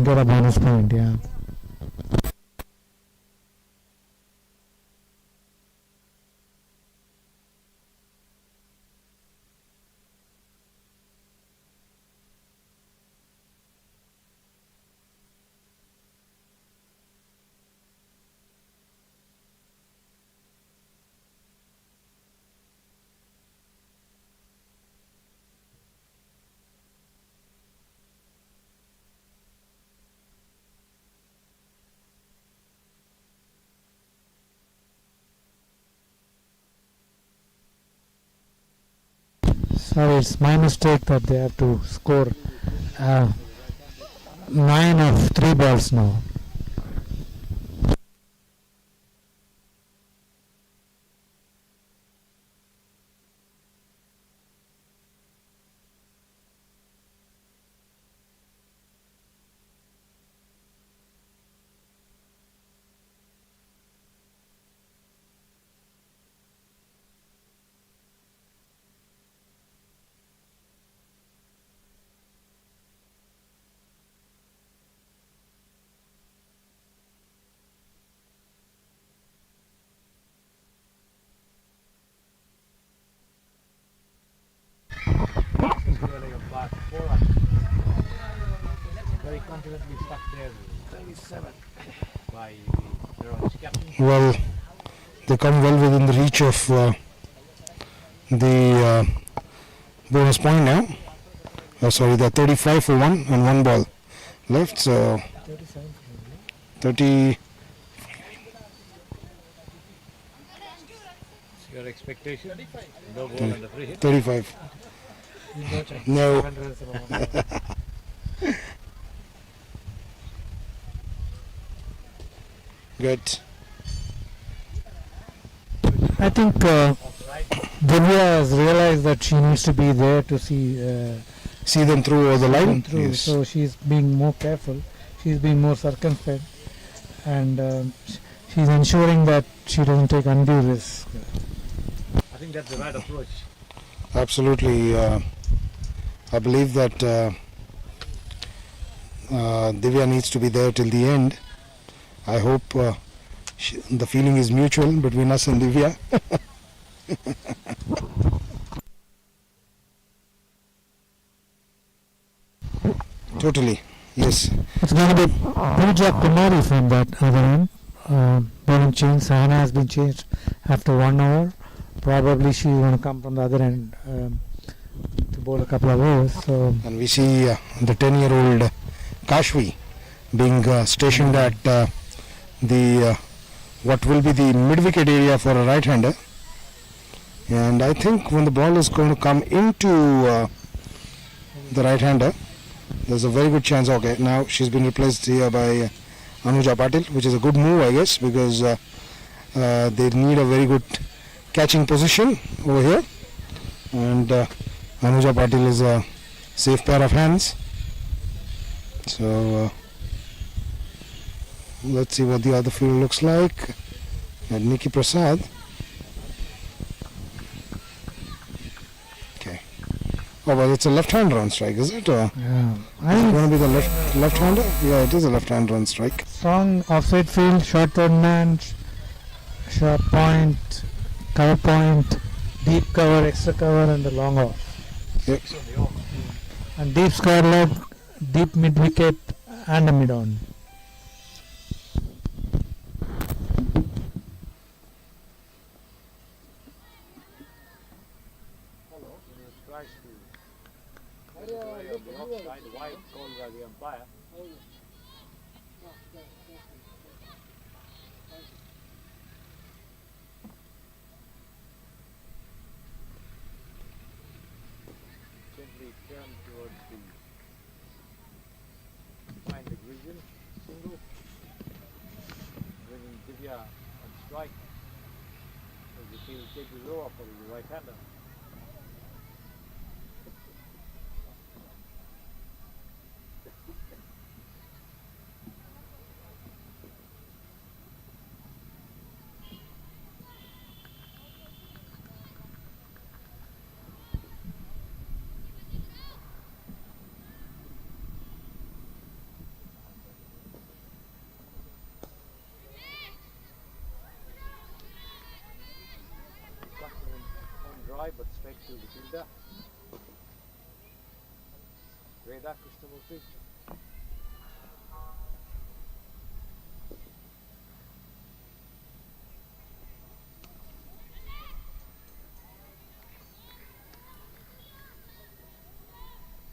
get a bonus point. Yeah. Sorry, it's my mistake that they have to score 9 of 3 balls now. Very confidently stuck there, 37 by the Herons captain. Well, they come well within the reach of the bonus point now. Sorry, they're 35 for 1 and 1 ball left. So 30. Your expectation? No ball and a free hit. 35. No. Good. I think Divya has realized that she needs to be there to see them through over the line. them through. Yes. So she's being more careful. She's being more circumspect, and she's ensuring that she doesn't take undue risk. I think that's the right approach. Absolutely. I believe that Divya needs to be there till the end. I hope the feeling is mutual between us and Divya. Totally. Yes. It's going to be Pooja Kumari from that other end. Bowling change. Sahana has been changed after 1 hour. Probably she's going to come from the other end to bowl a couple of overs. So And we see the 10-year-old Kashvi being stationed at the what will be the mid-wicket area for a right-hander. And I think when the ball is going to come into the right-hander, there's a very good chance. Okay, now she's been replaced here by Anuja Patil, which is a good move, I guess, because they need a very good catching position over here. And Anuja Patil is a safe pair of hands. So let's see what the other field looks like. And Nikki Prasad. Okay. Oh, well, it's a left-hand run strike, is it? yeah, I Is it think going to be the left-hander? Yeah, it is a left-hand run strike. strong offside field, short third man, sharp point, cover point, deep cover, extra cover, and the long off. Yep. And deep square leg, deep mid wicket, and a mid on. Wide called by the umpire. Gently turn towards the find the region single, bringing Divya he'll take this over for the right-hander. Dry but straight to the fielder. Veda Krishnamurthy.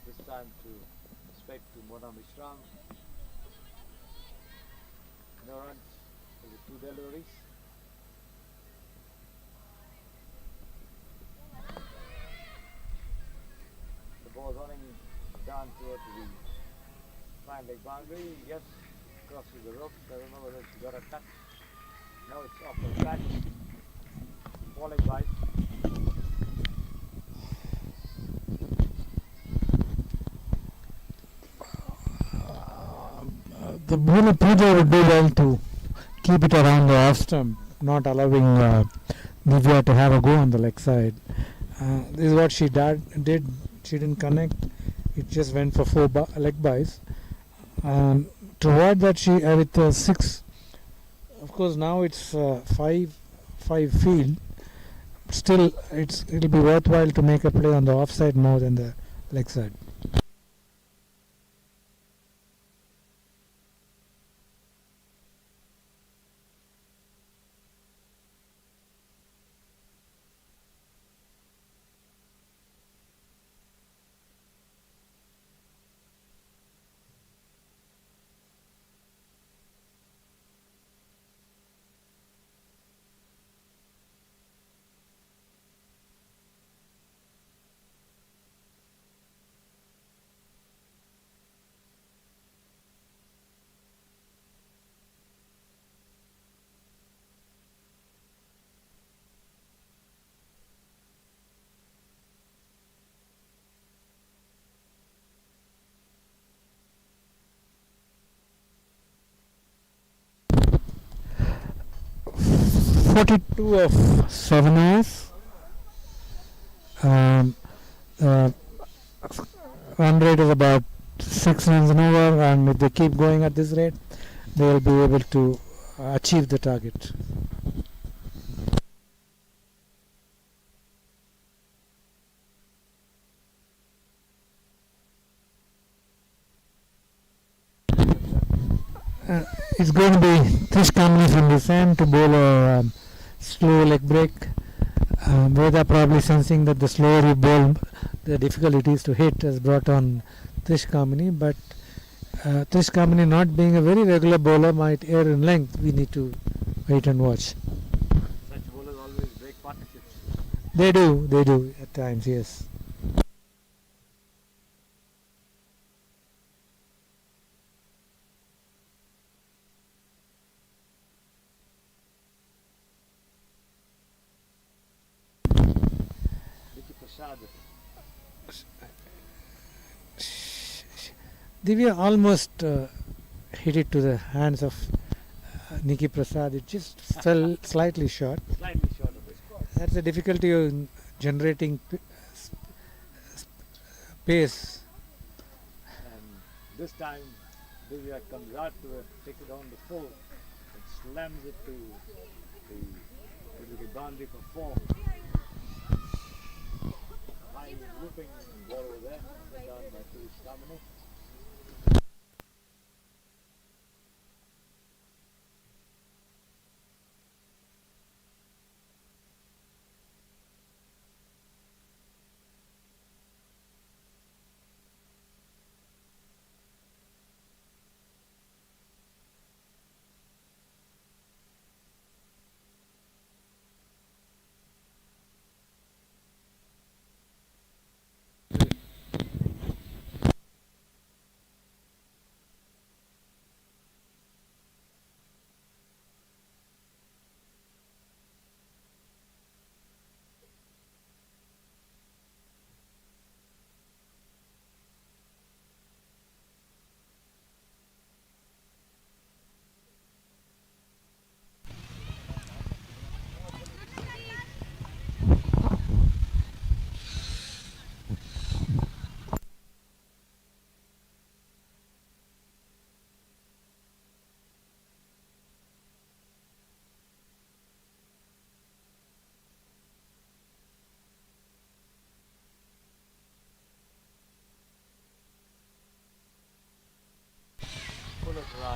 This time to straight to Mona Mishram. No runs for the 2 deliveries. Ball running down towards the fine leg boundary. Yes, crosses the rope. I don't know whether she got a touch. No, it's off the bat. Falling by. The bowler Puja would do well to keep it around the off stump, not allowing Divya to have a go on the leg side. This is what she did. She didn't connect. It just went for 4 leg buys. To avoid that, she with 6. Of course, now it's 5 field. Still, it'll be worthwhile to make a play on the offside more than the leg side. Two of 7 hours. Run rate is about 6 runs an over, and if they keep going at this rate, they will be able to achieve the target. It's going to be Trish Kamli from this end to bowl a slow leg break. Veda probably sensing that the slower you bowl, the difficulties to hit has brought on Trish Kamini, but Trish Kamini not being a very regular bowler might err in length. We need to wait and watch. Such bowlers always break partnerships. They do at times, yes. Divya almost hit it to the hands of Nikki Prasad. It just fell slightly short. Slightly short of his score. That's the difficulty of generating pace. And this time, Divya comes out to it, takes it on the full, and slams it to the boundary for 4. Fine looping ball over there, down by Trish Kamini.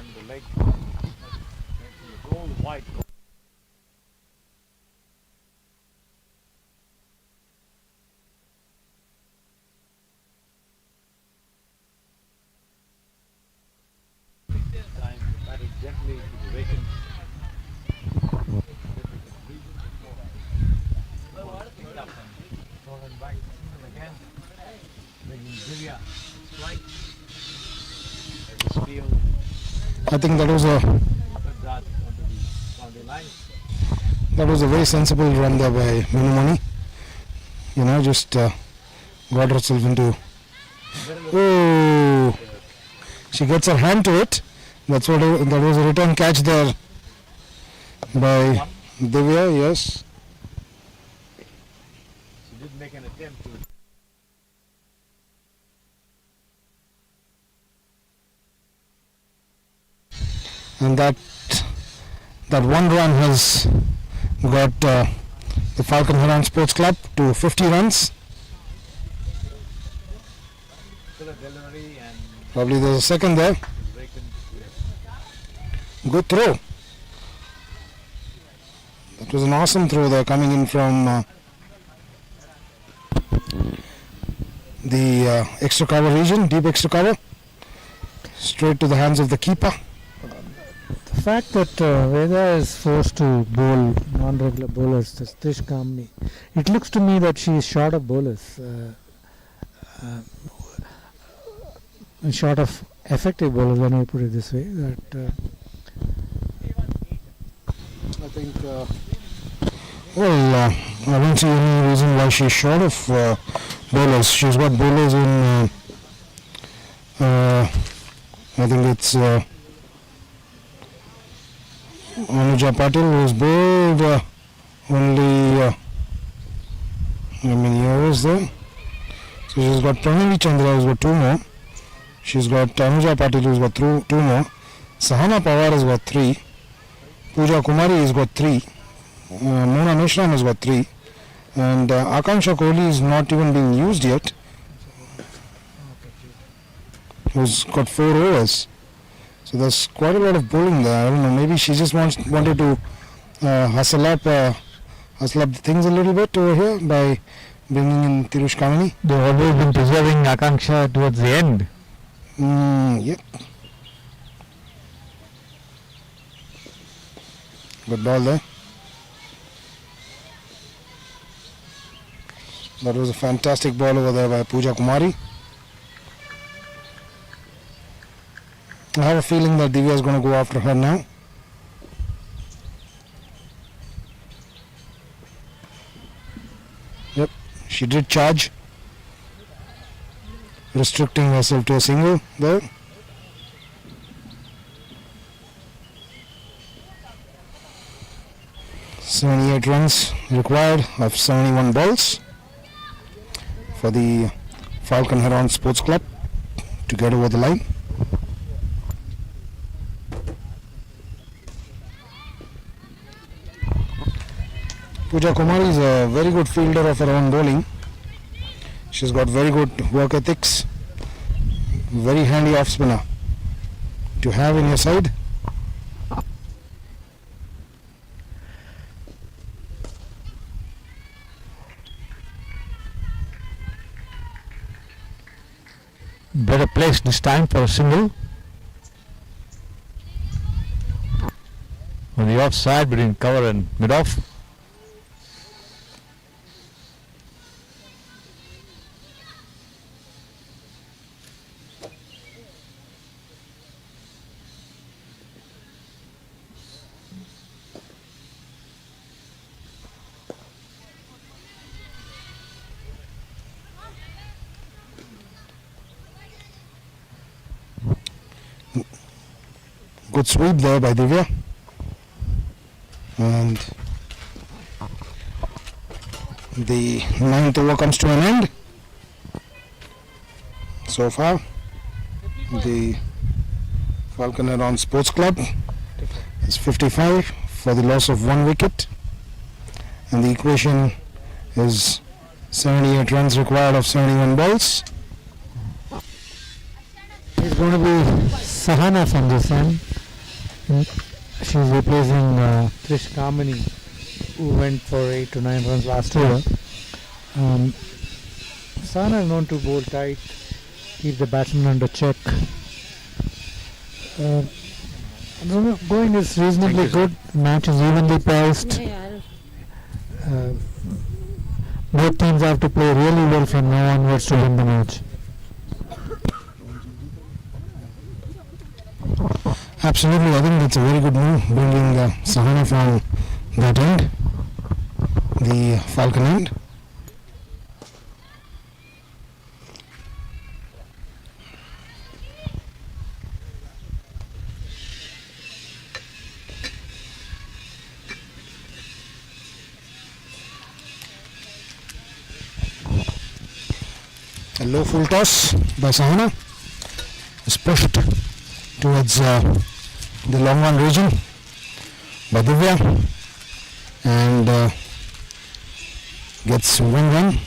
on the leg. Gold, white. Time batted gently to the vacant. Thrown back again. Bringing Divya strike. This field. I think that was a Good dart onto the boundary line. very sensible run there by Minimoni. You know, just got herself into. Oh, she gets her hand to it. That was a return catch there by Divya. Yes. She did make an attempt to. And that one run has got the Falcon Herons Sports Club to 50 runs. Still a delivery and Probably there's a second there. vacant. Good throw. That was an awesome throw there coming in from the extra cover region, deep extra cover. Straight to the hands of the keeper. The fact that Veda is forced to bowl non-regular bowlers, the Tish Kamni, it looks to me that she is short of bowlers, short of effective bowlers, when I put it this way. That I think, I don't see any reason why she's short of bowlers. She's got bowlers in, I think it's Anuja Patil, who's bowled only how many overs there? So she's got Pranavi Chandra, who's got 2 more. She's got Anuja Patil, who's got 2 more. Sahana Pawar has got 3. Pooja Kumari has got 3. Mona Mishran has got 3. And Akanksha Kohli is not even being used yet. Who's got 4 overs. So there's quite a lot of bowling there. I don't know, maybe she just wanted to hustle up the things a little bit over here by bringing in Tirush Kamini. They've always been preserving Akanksha towards the end. Yep. Good ball there. That was a fantastic ball over there by Pooja Kumari. I have a feeling that Divya is going to go after her now. Yep, she did charge, restricting herself to a single there. .78 runs required of 71 balls for the Falcon Herons Sports Club to get over the line. Pooja Kumari is a very good fielder of her own bowling. She's got very good work ethics, very handy off spinner to have in your side. Better place this time for a single. On the offside between cover and mid-off. Good sweep there by Divya. And the 9th over comes to an end. So far, the Falcon Herons Sports Club is 55 for the loss of 1 wicket. And the equation is 78 runs required of 71 balls. is going to be Sahana from this end. She's replacing Trish Kamini, who went for 8 to 9 runs last year. Sahana is known to bowl tight, keep the batsman under check. Going is reasonably good. Match is evenly priced. Both teams have to play really well from now onwards to win the match. Absolutely, I think that's a very good move, bringing Sahana from that end, the Falcon end. A low full toss by Sahana is pushed towards the long run region by Divya and gets one run.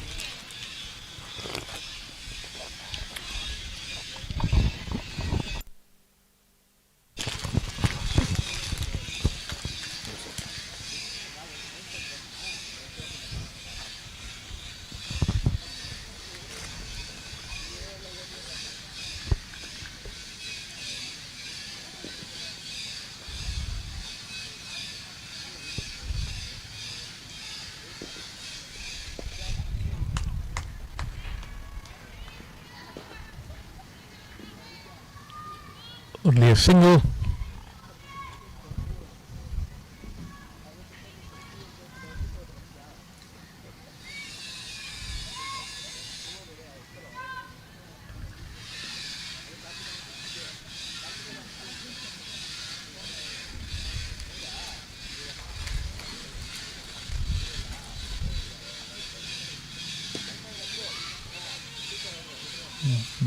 Only a single.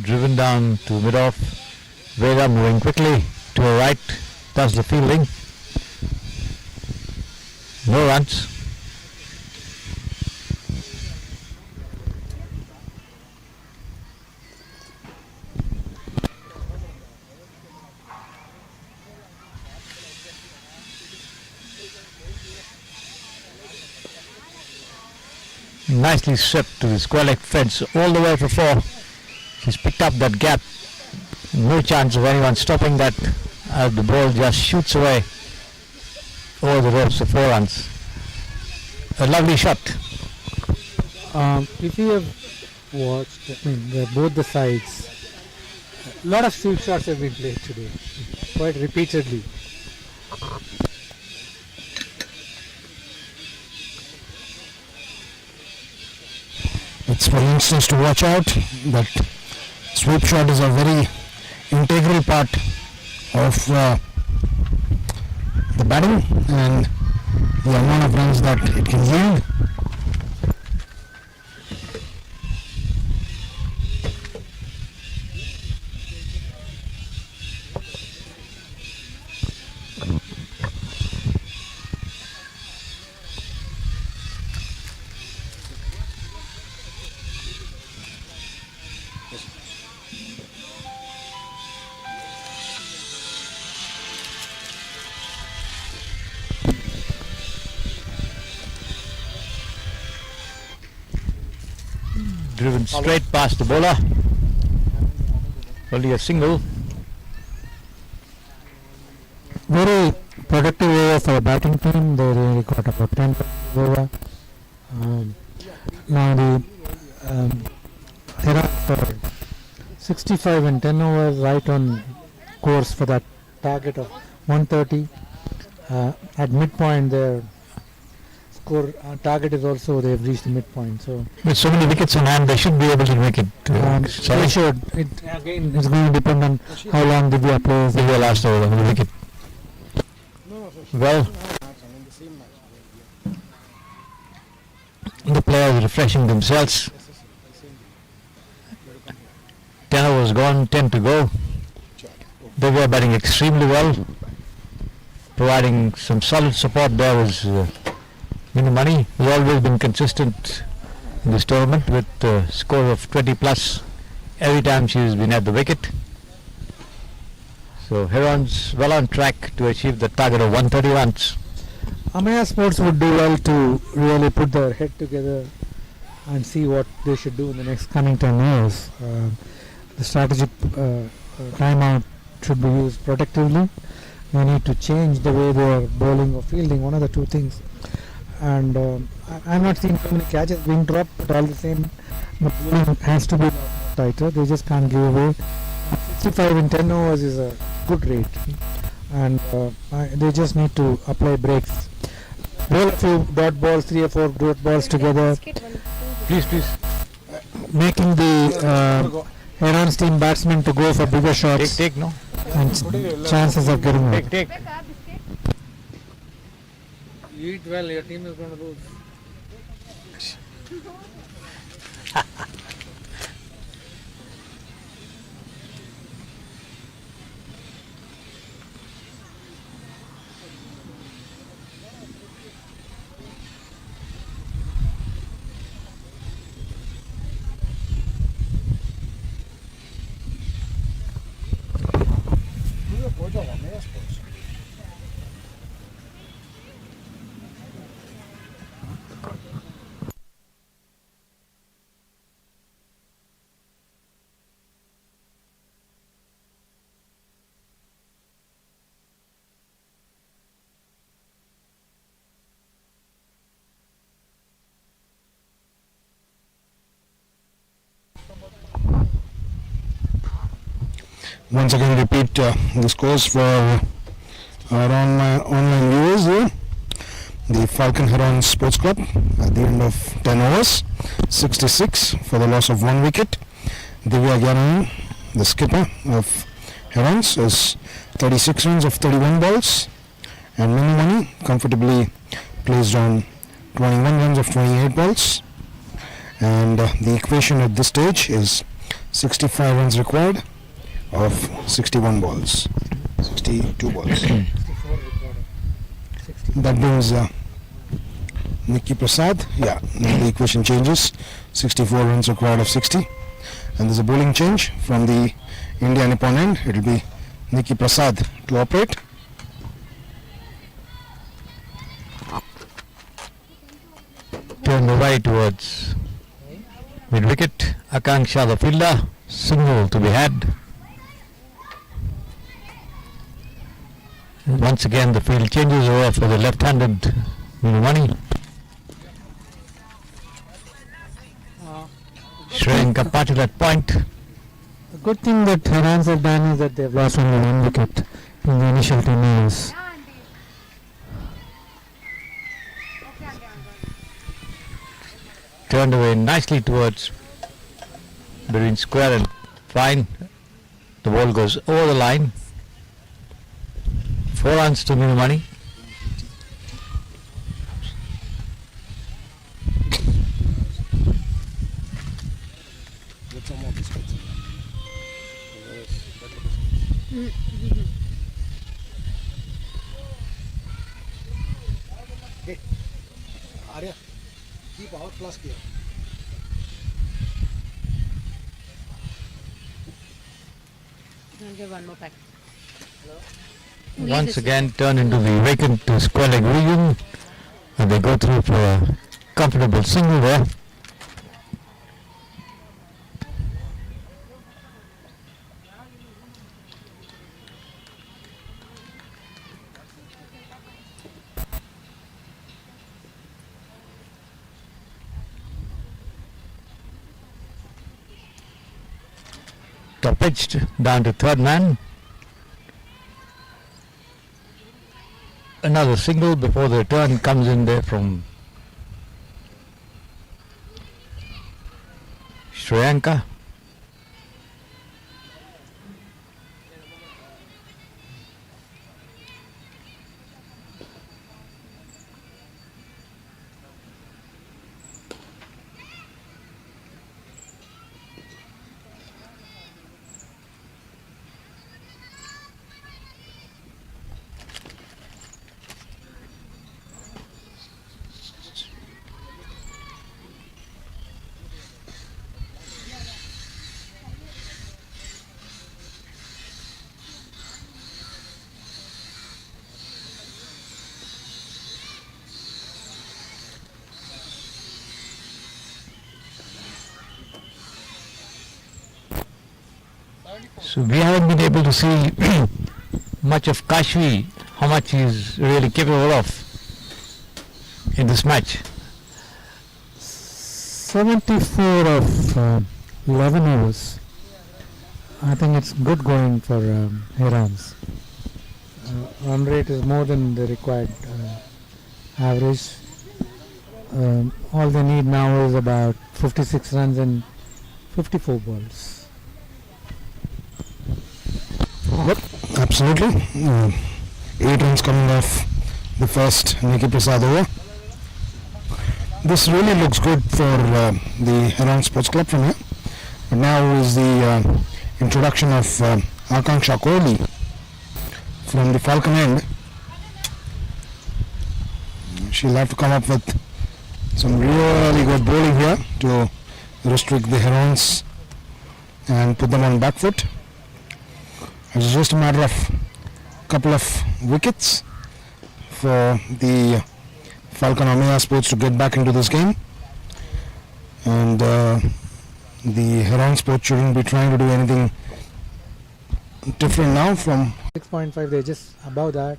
Driven down to mid-off. Veda moving quickly to her right, does the fielding. No runs. Nicely swept to the square leg fence all the way for 4. She's picked up that gap. No chance of anyone stopping that as the ball just shoots away over the ropes for 4 runs. A lovely shot. If you have watched both the sides, a lot of sweep shots have been played today, quite repeatedly. It's for youngsters to watch out. That sweep shot is a very integral part of the batting and the amount of runs that it can yield. Driven straight past the bowler. Only a single. Very productive over for the batting team. They really got about 10 over. Now the Herons are 65 and 10 overs, right on course for that target of 130. At midpoint, their score target is also, they've reached the midpoint. So With so many wickets in hand, they should be able to make it. they should. Again, it's going to depend on how long Divya plays. Divya last over the wicket. Well, the players refreshing themselves. 10 overs gone, 10 to go. They were batting extremely well, providing some solid support there was Minu Mani, who's always been consistent in this tournament with a score of 20 plus every time she's been at the wicket. So Herons well on track to achieve the target of 130 runs. Ameya Sports would do well to really put their head together and see what they should do in the next coming 10 years. The strategic timeout should be used protectively. They need to change the way they are bowling or fielding, one of the two things. And I'm not seeing so many catches being dropped, but all the same, the bowling has to be tighter. They just can't give away. 65 in 10 overs is a good rate, and they just need to apply breaks. Bowl a few dot balls, 3 or 4 dot balls together, Please. making the Herons team batsmen to go for bigger shots Take, no? and chances of getting out. Take. You eat well, your team is going to lose. Once again, repeat the scores for our online viewers here. The Falcon Herons Sports Club at the end of 10 overs, 66 for the loss of 1 wicket. Divya Gyanan, the skipper of Herons, is 36 runs of 31 balls. And Mini Money comfortably placed on 21 runs of 28 balls. And the equation at this stage is 65 runs required of 61 balls, 62 balls. That brings Nikki Prasad. Yeah, now the equation changes. 64 runs required of 60. And there's a bowling change from the India NIPPON end. It will be Nikki Prasad to operate. Turn the right towards mid wicket. Akanksha the fielder. Single to be had. Once again the field changes over for the left-handed Mini Money. Shreyanka Patil at point. The good thing that Herons have done is that they've lost only 1 wicket in the initial 10 overs. Turned away nicely towards between square and fine. The ball goes over the line. 4 runs to Mini Money. Arya, keep our flask here. I'll give one more pack. Once again turn into the vacant square leg region, and they go through for a comfortable single there. Top pitched down to third man. Another single before the return comes in there from Shreyanka. So we haven't been able to see much of Kashvi, how much he is really capable of in this match. 74 of 11 overs. I think it's good going for Herons. Run rate is more than the required average. All they need now is about 56 runs in 54 balls. Yep, absolutely. 8 runs coming off the first Nikki Prasad over. This really looks good for the Herons Sports Club from here. But now is the introduction of Akanksha Kohli from the Falcon end. She'll have to come up with some really good bowling here to restrict the Herons and put them on back foot. It's just a matter of couple of wickets for the Falcon Ameya Sports to get back into this game, and the Heron Sports shouldn't be trying to do anything different now from 6.5, they're just above that.